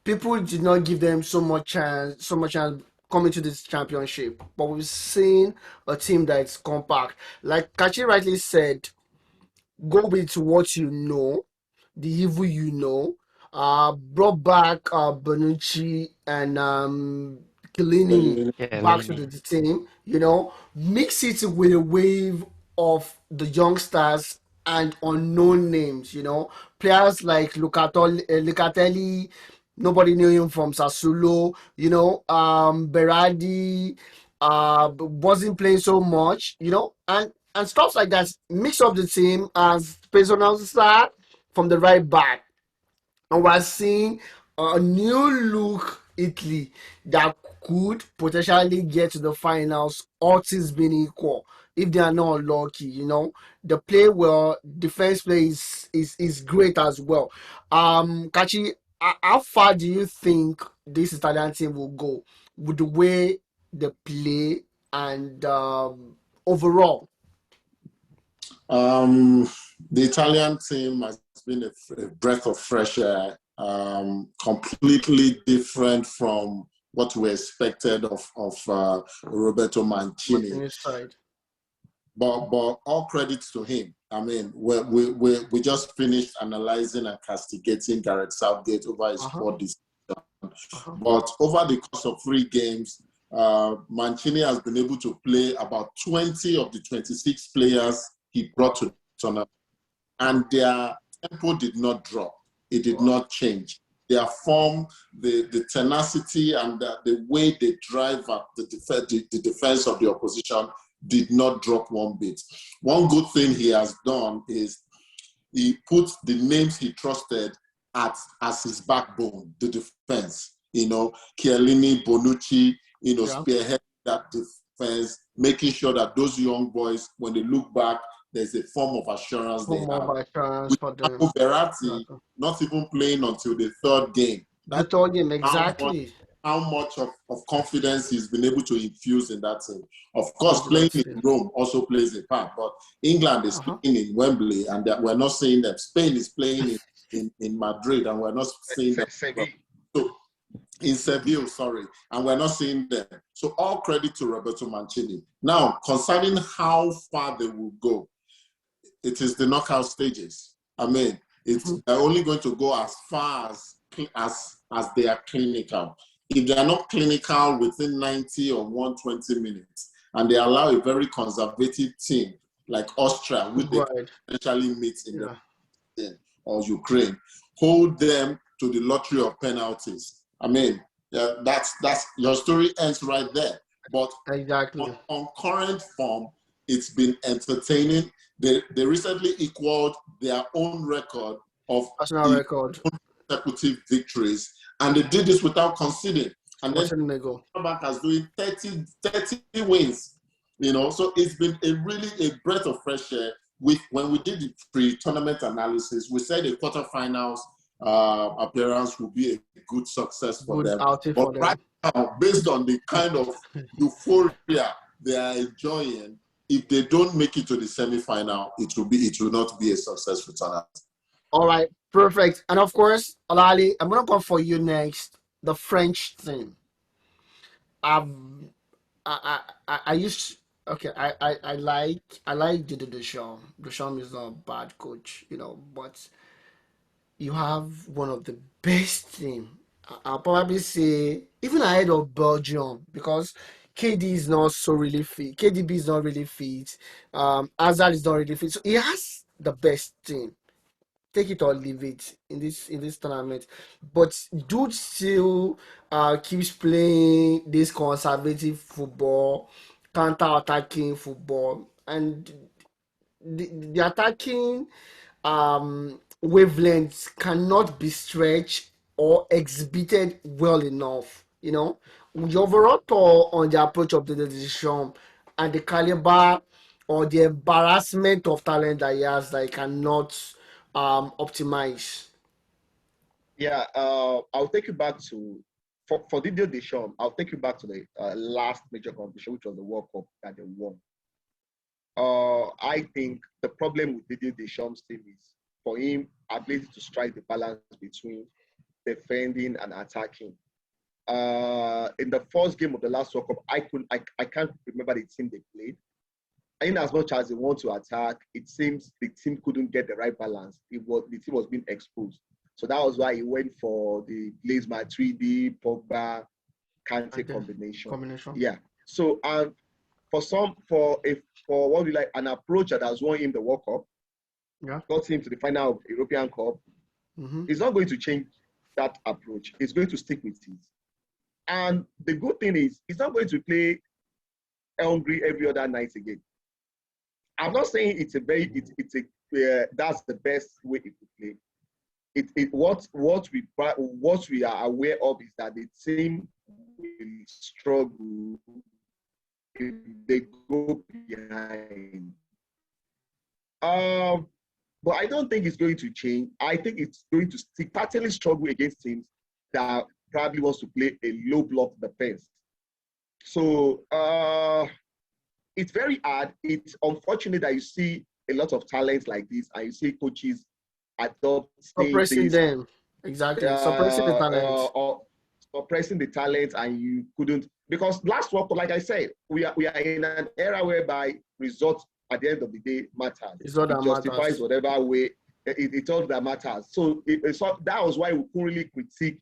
People did not give them so much chance coming to this championship, but we've seen a team that is compact. Like Kachi rightly said, go with what you know, the evil you know. Brought back Bonucci and Chiellini back to the Chiellini. team. You know, mix it with a wave of the youngsters and unknown names. You know, players like Lucatelli. Nobody knew him from Sassuolo. You know, Berardi wasn't playing so much. You know, and stuff like that. Mix up the team as personal start from the right back, and we're seeing a new look Italy that could potentially get to the finals, all things being equal. If they are not lucky, you know, the play well, defense play is great as well. Kachi, how far do you think this Italian team will go with the way they play and overall? Um, the Italian team has been a breath of fresh air, completely different from what we expected of Roberto Mancini. Martinez side. But all credits to him. I mean, we just finished analyzing and castigating Gareth Southgate over his Uh-huh. poor decision. Uh-huh. But over the course of 3 games, Mancini has been able to play about 20 of the 26 players he brought Wow. to the tournament, and their tempo did not drop. It did Wow. not change. Their form, the tenacity, and the way they drive at the defense of the opposition did not drop one bit. One good thing he has done is he put the names he trusted as his backbone, the defense. You know, Chiellini, Bonucci, Yeah. spearhead that defense, making sure that those young boys, when they look back, there's a form of assurance they Home of have. assurance With for them. Marco Verratti not even playing until the 3rd game, I told him how much exactly. of confidence he's been able to infuse in that team. Of course, Into playing that in team. Rome also plays a part, but England is Uh-huh. playing in Wembley, and that we're not seeing them. Spain is playing in Madrid, and we're not seeing them. Seville. So in Seville, sorry, and we're not seeing them. So all credit to Roberto Mancini. Now, concerning how far they will go, it is the knockout stages. I mean, Mhm. they're only going to go as far as they are clinical. If they are not clinical within 90 or 120 minutes, and they allow a very conservative team like Austria, which they Right. potentially meet in Yeah. the or Ukraine, hold them to the lottery of penalties. I mean, that's your story ends right there. But Exactly. on current form, it's been entertaining. They recently equaled their own record of Personal 11 record. consecutive victories, and they did this without conceding. And then Montenegro. back as doing 30 wins. So it's been really a breath of fresh air. When we did the pre-tournament analysis, we said a quarterfinals appearance would be a good success for Good them. outing But for right them. now, based on the kind of euphoria they are enjoying, if they don't make it to the semi-final, it will not be a successful tournament. All right. Perfect. And of course, Alali, I'm gonna come for you next. The French team. Um, I used okay. I like Didier Deschamps. Deschamps is not a bad coach, but you have one of the best team. I'll probably say even ahead of Belgium because KD is not so really fit. KDB is not really fit. Hazard is not really fit. So he has the best team. Take it or leave it in this tournament. But dude still keeps playing this conservative football, counter-attacking football, and the attacking wavelengths cannot be stretched or exhibited well enough. The overall toll on the approach of the decision and the caliber or the embarrassment of talent that he has that he cannot optimize. Yeah, I'll take you back to for Didier Deschamps. I'll take you back to the last major competition, which was the World Cup that they won. I think the problem with Didier Deschamps' team is for him ability to strike the balance between defending and attacking. in the first game of the last World Cup, I can't remember the team they played. In as much as they want to attack, it seems the team couldn't get the right balance. The team was being exposed. So that was why he went for the Blaise Matuidi, Pogba, Kante combination. Yeah. So for what we like an approach that has won him the World Cup, got him to the final of European Cup, he's not going to change that approach. He's going to stick with it. And the good thing is, he's not going to play hungry every other night again. I'm not saying that's the best way it could play. What we are aware of is that the team will struggle if they go behind. But I don't think it's going to change. I think it's going to certainly struggle against teams that probably wants to play a low block defense. So it's very hard. It's unfortunate that you see a lot of talents like this, and you see coaches suppressing them. Exactly, suppressing the talent. Suppressing the talent, and you couldn't, because last World Cup, like I said, we are in an era whereby results at the end of the day matters. It justifies whatever way it's all that matters. So that was why we couldn't really critique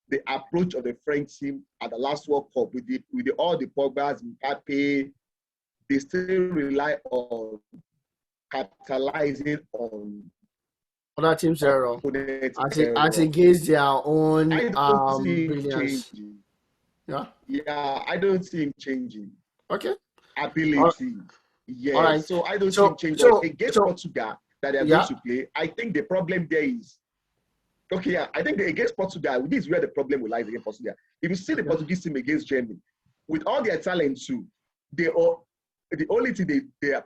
the approach of the French team at the last World Cup with all the Pogbas, Mbappe. They still rely on capitalizing on other teams' error as against their own brilliance. Yeah, I don't see him changing. Okay. Ability. Yes. Right. So I don't see him changing. Against Portugal that they're going to play, I think the problem there is, I think against Portugal, this is where the problem will lie against Portugal. If you see the Portuguese team against Germany, with all their talent too, the only thing they are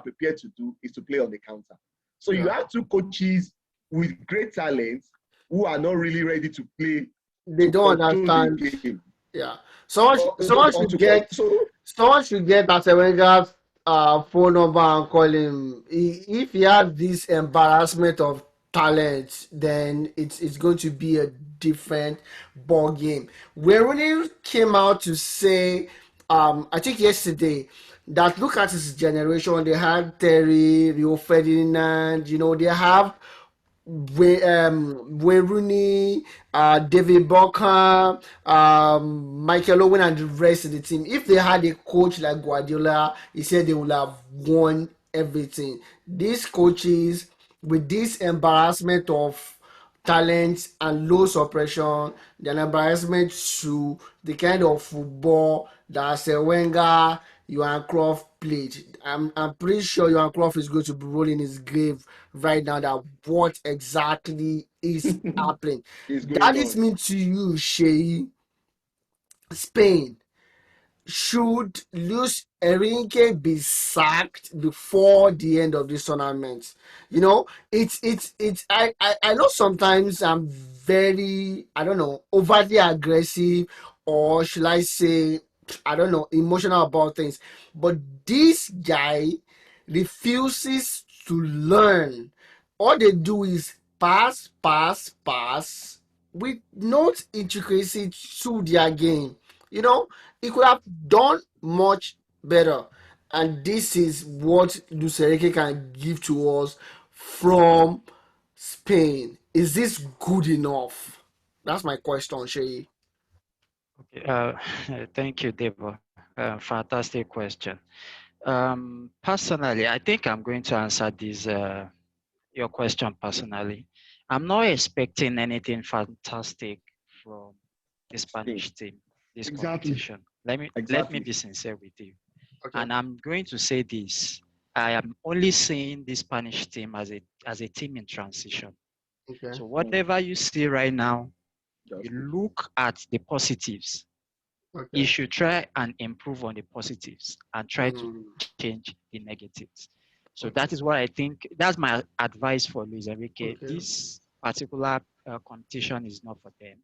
prepared to do is to play on the counter. So you have two coaches with great talent who are not really ready to play. They don't understand. The game. Yeah. Someone should get Arsene Wenger's phone number and call him. If he has this embarrassment of talent, then it's going to be a different ball game. Where Rooney came out to say, I think yesterday, that look at his generation. They had Terry, Rio Ferdinand. They have Wayne Rooney, David Beckham, Michael Owen, and the rest of the team. If they had a coach like Guardiola, he said they would have won everything. These coaches, with this embarrassment of talent and low suppression, an embarrassment to the kind of football that Arsene Wenger, Johan Cruyff played. I'm pretty sure Johan Cruyff is going to be rolling his grave right now that what exactly is happening. That is mean to you, Shay. Spain. Should Luis Enrique be sacked before the end of this tournament? It's I know sometimes I'm very, overly aggressive, or should I say, emotional about things. But this guy refuses to learn. All they do is pass with no intricacy to their game. He could have done much better. And this is what Luis Enrique can give to us from Spain. Is this good enough? That's my question, Shay. Okay. Thank you, Devo. Fantastic question. Personally, I think I'm going to answer your question personally. I'm not expecting anything fantastic from the Spanish team, this competition. Let me be sincere with you. Okay. And I'm going to say this. I am only seeing the Spanish team as a team in transition. Okay. So whatever you see right now, you look at the positives. Okay. You should try and improve on the positives and try to change the negatives. So that is what I think. That's my advice for Luis Enrique. Okay. This particular competition is not for them.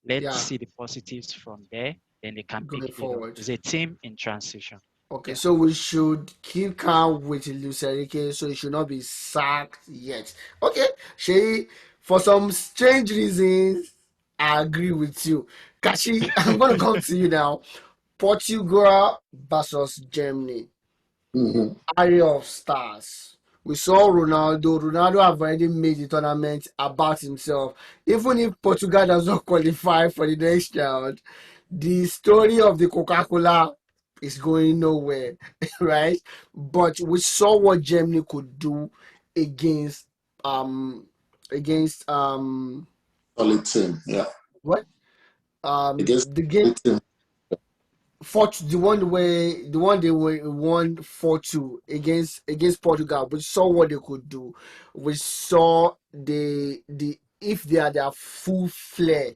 Let's see the positives from there, then they can pick it up. It's a team in transition. Okay, so we should keep calm with Luis Enrique, so he should not be sacked yet. Okay, Shay, for some strange reasons, I agree with you. Kashi, I'm gonna come to you now. Portugal versus Germany. Mhm. Area of stars. We saw Ronaldo. Ronaldo have already made the tournament about himself. Even if Portugal does not qualify for the next round, the story of the Coca-Cola is going nowhere, right? But we saw what Germany could do against um against Solid team. Yeah. what Against the game solid team. fought the one they were won 4-2 against Portugal. We saw what they could do. We saw the if they are their full flair,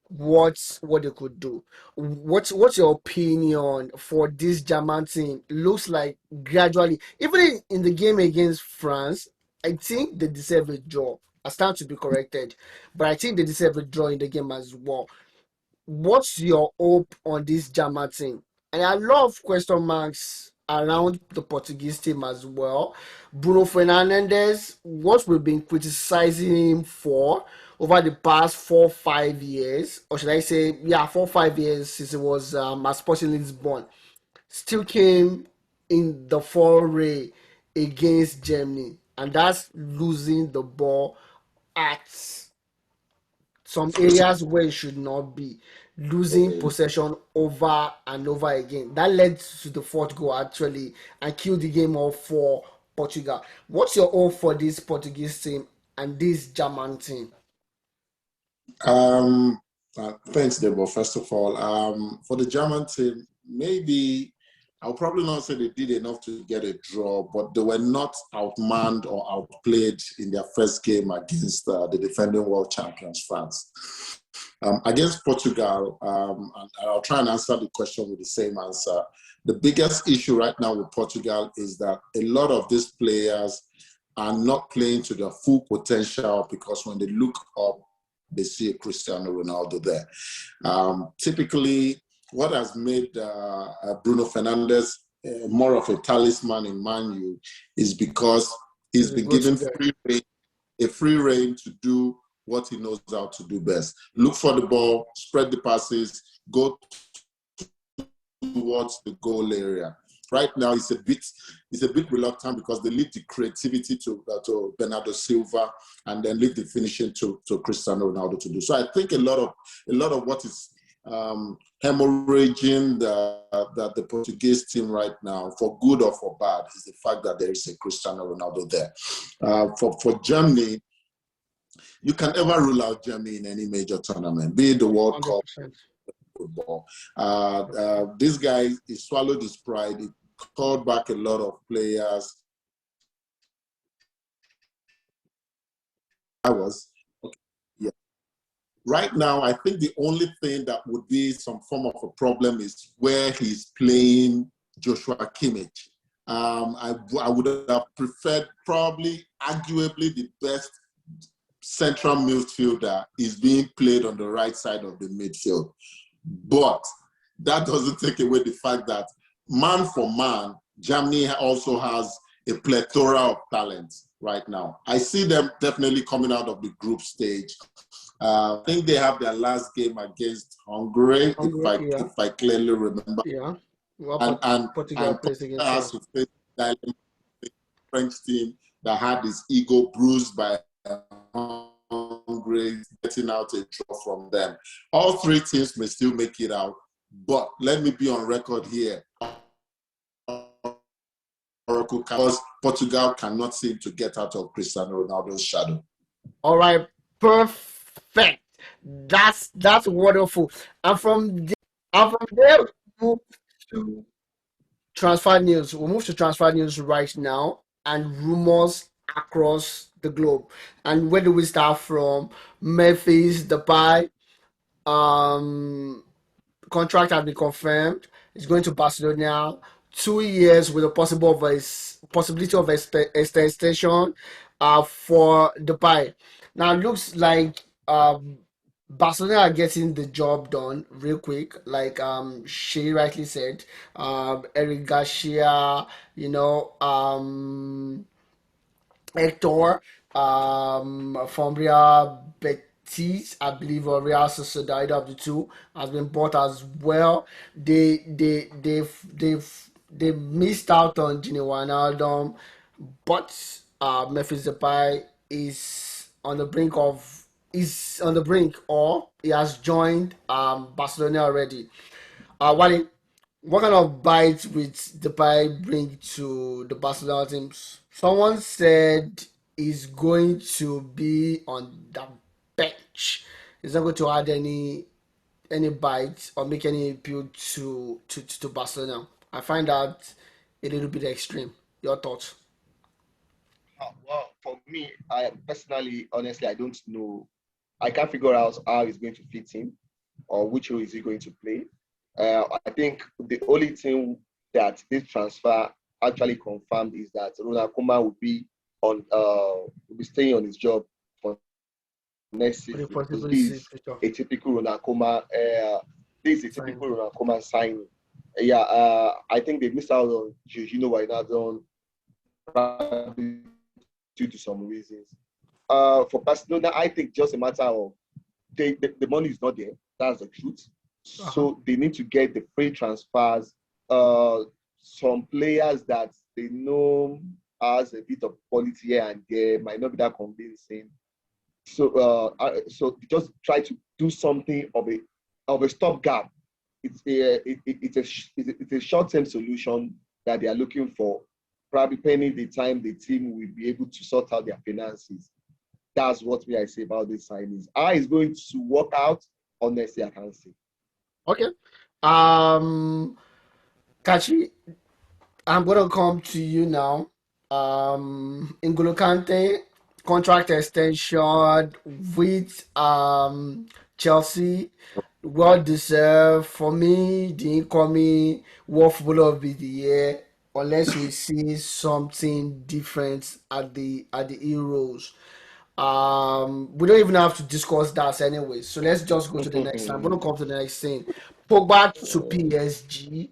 what they could do. What's your opinion for this German team? Looks like gradually, even in the game against France, I think they deserve a draw. I stand to be corrected, but I think they deserve a draw in the game as well. What's your hope on this German team? And a lot of question marks around the Portuguese team as well. Bruno Fernandes, what we've been criticizing him for over the past 4 5 years, or should I say, yeah, 4 5 years since it was at Sporting Lisbon, still came in the foray against Germany, and that's losing the ball at some areas where it should not be, losing possession over and over again. That led to the fourth goal actually and killed the game off for Portugal. What's your hope for this Portuguese team and this German team? Thanks, Debo. First of all, for the German team, maybe I'll probably not say they did enough to get a draw, but they were not outmanned or outplayed in their first game against the defending world champions, France. Against Portugal, and I'll try and answer the question with the same answer. The biggest issue right now with Portugal is that a lot of these players are not playing to their full potential because when they look up, they see a Cristiano Ronaldo there. Typically, what has made Bruno Fernandes more of a talisman in Man U is because he's He's a been go-to given guy. a free reign to do what he knows how to do best. Look for the ball, spread the passes, go towards the goal area. Right now, he's a bit reluctant because they leave the creativity to Bernardo Silva and then leave the finishing to Cristiano Ronaldo to do. So I think a lot of what is hemorrhaging the Portuguese team right now, for good or for bad, is the fact that there is a Cristiano Ronaldo there. For Germany, you can never rule out Germany in any major tournament, be it the World Cup 100%. football. This guy, he swallowed his pride. He called back a lot of players. I was okay. Yeah. Right now, I think the only thing that would be some form of a problem is where he's playing Joshua Kimmich. I would have preferred probably, arguably, the best central midfielder is being played on the right side of the midfield. But that doesn't take away the fact that man for man, Germany also has a plethora of talent right now. I see them definitely coming out of the group stage. I think they have their last game against Hungary, Hungary, yeah, if I clearly remember, yeah. Well, and Portugal plays Portugal against has France. to face the French team that had his ego bruised by Hungary, getting out a draw from them. All three teams may still make it out, but let me be on record here. Because Portugal cannot seem to get out of Cristiano Ronaldo's shadow. All right, perfect. That's wonderful. And from there, we move to transfer news. We'll move to transfer news right now and rumors across the globe. And where do we start from? Memphis, Depay, um, contract has been confirmed. He's going to Barcelona. 2 years with a possibility of extension for the buy. Now it looks like Barcelona are getting the job done real quick, like she rightly said. Eric Garcia, Hector, from Real Betis. Betis, I believe, or Real Sociedad, either of the two, has been bought as well. They missed out on Gini Wijnaldum, but Memphis Depay is on the brink, or he has joined Barcelona already. Wally, what kind of bites will Depay bring to the Barcelona teams? Someone said he's going to be on the bench. He's not going to add any bites or make any appeal to Barcelona. I find that a little bit extreme. Your thoughts? Well, for me, I personally, honestly, I don't know. I can't figure out how he's going to fit in or which role is he going to play. I think the only thing that this transfer actually confirmed is that Ronald Koeman will be staying on his job for next For the season because foreseeable future. a typical Ronald Koeman. This is a Fine. typical Ronald Koeman signing. I think they missed out on Jorginho Wijnaldum probably due to some reasons. For Barcelona, I think just a matter of the money is not there. That's the truth. Uh-huh. So they need to get the free transfers. Some players that they know has a bit of quality here and there might not be that convincing. So just try to do something of a stopgap. It's a short-term solution that they are looking for, probably pending the time the team will be able to sort out their finances. That's what I say about this signings. How it's going to work out, honestly, I can't say. Okay. Kachi, I'm gonna come to you now. N'Golo Kante contract extension with Chelsea, well deserved for me. The incoming World Footballer of the Year, unless we see something different at the Euros. We don't even have to discuss that anyway. So let's just go to the next. I'm gonna come to the next thing. Pogba to PSG.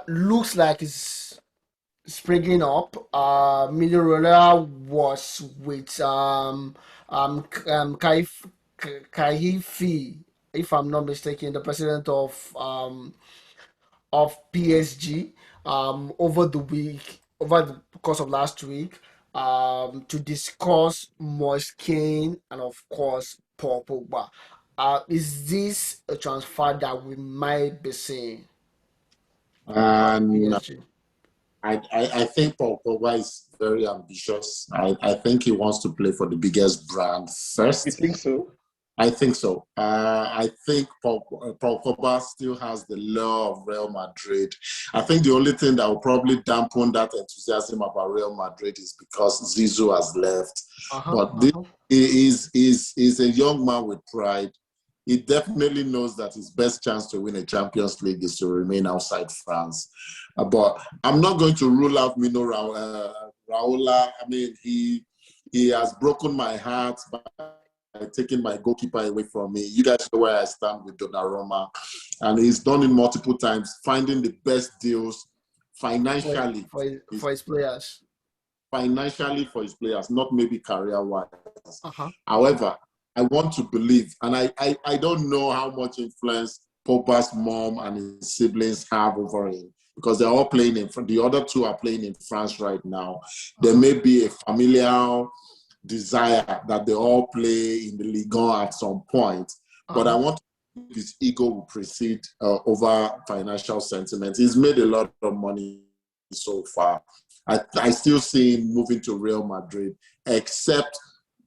Looks like it's springing up. Minerola was with Kaifi, if I'm not mistaken, the president of PSG over the course of last week to discuss Moise Kean and of course Paul Pogba. Is this a transfer that we might be seeing at And PSG? I think Paul Pogba is very ambitious. I think he wants to play for the biggest brand You first. think so? I think so. I think Paul Pogba still has the lure of Real Madrid. I think the only thing that will probably dampen that enthusiasm about Real Madrid is because Zizou has left. Uh-huh, But this uh-huh. is a young man with pride. He definitely knows that his best chance to win a Champions League is to remain outside France. But I'm not going to rule out Raola. I mean, he has broken my heart by taking my goalkeeper away from me. You guys know where I stand with Donnarumma. And he's done it multiple times, finding the best deals For financially. for his players. Financially for his players, not maybe career-wise. Uh-huh. However, I want to believe, and I don't know how much influence Pogba's mom and his siblings have over him because they're all playing in France. The other two are playing in France right now. There may be a familial desire that they all play in the Ligue 1 at some point. But I Uh-huh. want his ego will precede over financial sentiment. He's made a lot of money so far. I still see him moving to Real Madrid, except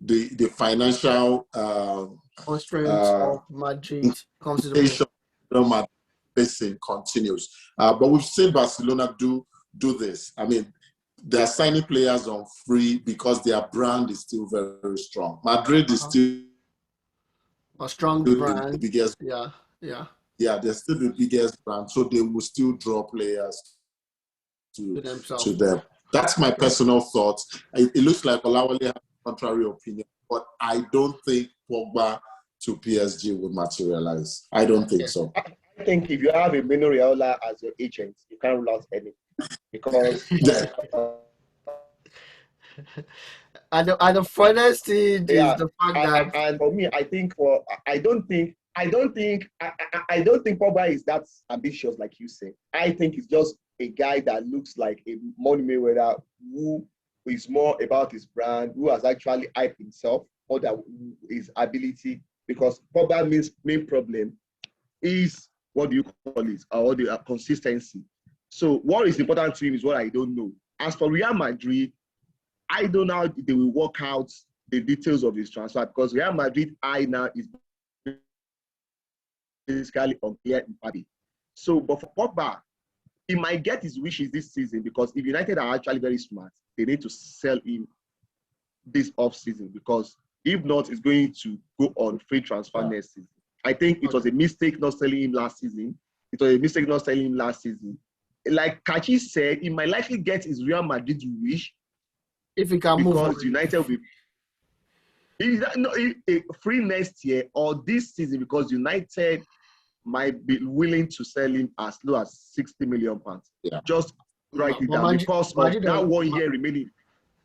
the financial Constraints of Madrid comes into play. inflation Real Madrid facing continues. But we've seen Barcelona do this. I mean, they're signing players on free because their brand is still very, very strong. Madrid is Uh-huh. still A strong the brand. biggest. Yeah, yeah. Yeah, they're still the biggest brand, so they will still draw players To to themselves. them. That's my Okay. personal thoughts. It looks like Olawale has a contrary opinion, but I don't think Pogba to PSG would materialize. I don't think Okay. so. I think if you have a Mino Raiola as your agent, you can't rule out anything because And the funniest thing is Yeah, the fact that and for me, I think for I don't think Pogba is that ambitious like you say. I think it's just a guy that looks like a Money Mayweather who is more about his brand, who has actually hyped himself more than his ability. Because Pogba means main problem is what do you call it, or the consistency. So what is important to him is what I don't know. As for Real Madrid, I don't know how they will work out the details of his transfer because Real Madrid I now is basically unclear in Paris. So, but for Pogba, he might get his wishes this season because if United are actually very smart, they need to sell him this off season because if not, it's going to go on free transfer next season. I think it was okay, a mistake not selling him last season. It was a mistake not selling him last season. Like Kachi said, he might likely get his Real Madrid wish if he can move because on. United will be is that no free next year or this season because United might be willing to sell him as low as 60 million pounds. Yeah. Just write it But down because of Madrid that don't, 1 year remaining.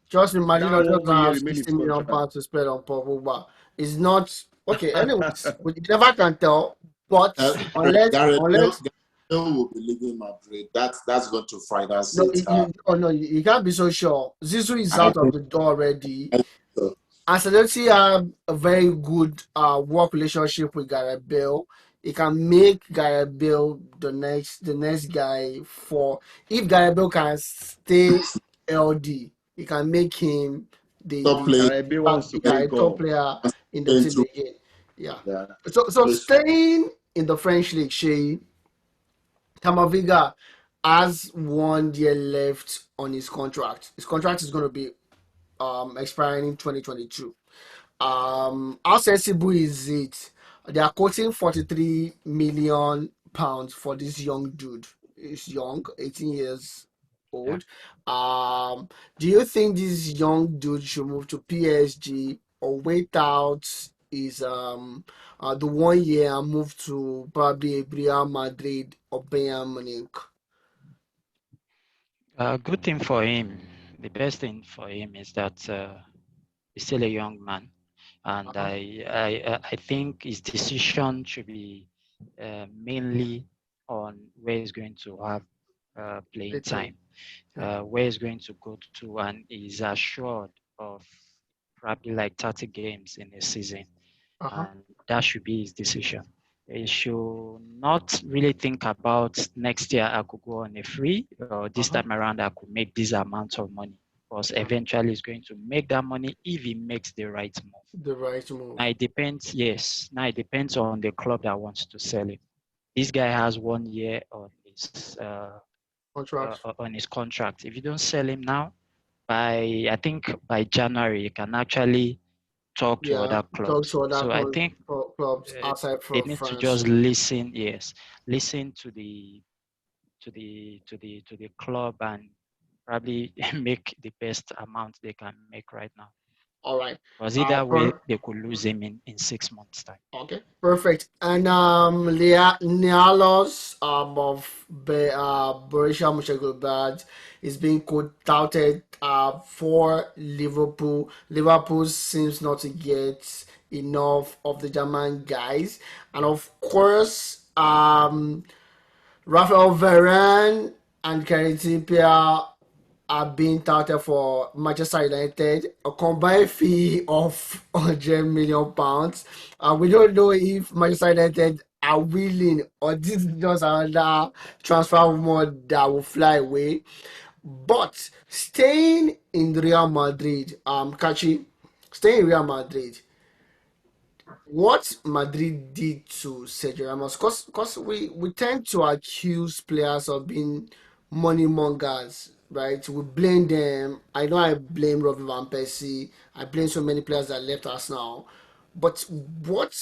trust me, Madrid That don't just 1 year have remaining 60 his million contract. pounds to spend on Pogba. It's not okay. Anyways, we never can tell. But unless Gareth Bale will be leaving Madrid. That's going to finance no, it. oh no, you can't be so sure. Zizou is I out of think the door already. I think so. Ancelotti have a very good work relationship with Gareth Bale. He can make Gareth Bale the next guy for if Gareth Bale can stay LD, he can make him the Top the playing Caribbean wants to play a top golf. player in the team into again. Yeah. Yeah. So staying in the French league, Shay Camavinga has 1 year left on his contract. His contract is going to be expiring in 2022. How sensible is it? They are quoting 43 million pounds for this young dude. He's young, 18 years Yeah. old. Do you think this young dude should move to PSG or wait out his the 1 year and move to probably Real Madrid or Bayern Munich? Good thing for him. The best thing for him is that he's still a young man, and Uh-huh. I think his decision should be mainly on where he's going to have playing Little. time, Yeah. where he's going to go to, and he's assured of probably like 30 games in a season, Uh-huh. and that should be his decision. He should not really think about next year I could go on a free or this Uh-huh. time around I could make this amount of money because Yeah. eventually he's going to make that money if he makes the right move. The right move. Now it depends, yes. Now it depends on the club that wants to sell him. This guy has 1 year Contract. on his contract. If you don't sell him now, I think by January you can actually talk to Yeah. other Talk clubs. to other So I think clubs uh, outside they from need to France. just listen. Yes, listen to the club and probably make the best amount they can make right now. All right. Because either way, Per they could lose him in 6 months' time. Okay, perfect. And Nialos Borussia Mönchengladbach is being touted for Liverpool. Liverpool seems not to get enough of the German guys, and of course, Rafael Varane and Kieran Trippier are being touted for Manchester United, a combined fee of 100 million pounds. We don't know if Manchester United are willing or this is just another transfer rumor that will fly away. But staying in Real Madrid, Kachi, staying in Real Madrid, what Madrid did to Sergio Ramos, because we tend to accuse players of being money mongers, right? We blame them. I know I blame Robbie Van Persie. I blame so many players that left us now. But what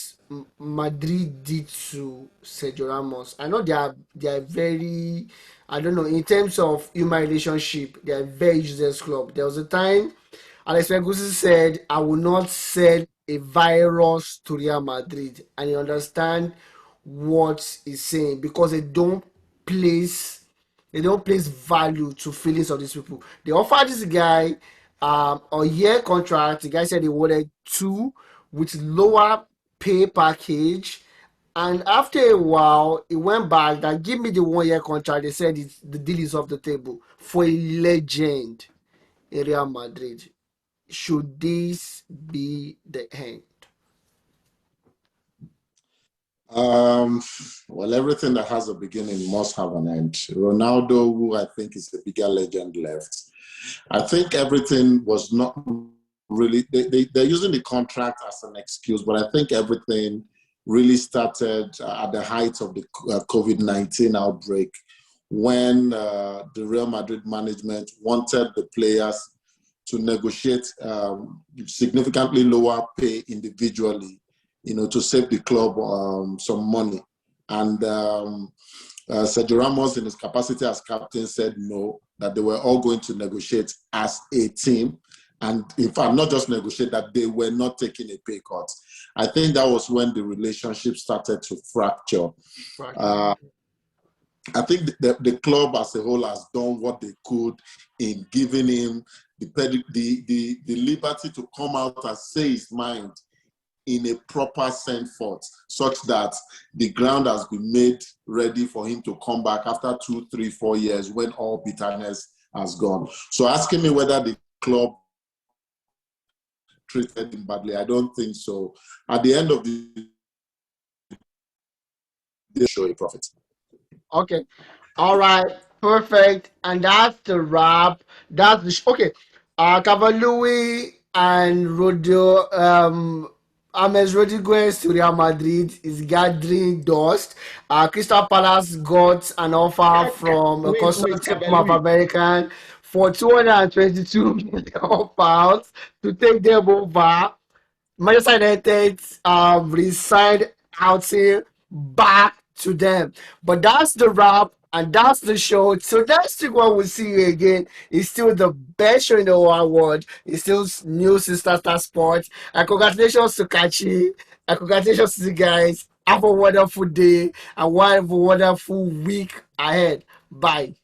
Madrid did to Sergio Ramos, I know they are very, I don't know, in terms of human relationship, they are a very useless club. There was a time Alex Ferguson said, I will not sell a virus to Real Madrid. And you understand what he's saying because place they don't place value to feelings of these people. They offer this guy a year contract. The guy said he wanted two with lower pay package. And after a while, he went back that give me the 1 year contract. They said the deal is off the table for a legend in Real Madrid. Should this be the end? Um, well, everything that has a beginning must have an end. Ronaldo, who I think is the bigger legend, left. I think everything was not really, they're using the contract as an excuse, but I think everything really started at the height of the COVID-19 outbreak when the Real Madrid management wanted the players to negotiate significantly lower pay individually, to save the club some money. And Sergio Ramos, in his capacity as captain, said no, that they were all going to negotiate as a team. And in fact, not just negotiate, that they were not taking a pay cut. I think that was when the relationship started to fracture. I think the club as a whole has done what they could in giving him the liberty to come out and say his mind in a proper send forth, such that the ground has been made ready for him to come back after 2, 3, 4 years when all bitterness has gone. So asking me whether the club treated him badly, I don't think so. At the end of the day, they show a profit. Okay. All right. Perfect. And that's the wrap. That's the okay. Cavallui and Rodio James Rodriguez to Real Madrid is gathering dust. Crystal Palace got an offer from a Wait, consortium of Cavalry. American for 222 million pounds to take them over. Manchester United resigned out here back to them. But that's the wrap and that's the show. So next week when we see you again, it's still the best show in the whole world. It's still Newsinstanta Sports. And congratulations to Kachi. And congratulations to the guys. Have a wonderful day and have a wonderful week ahead. Bye.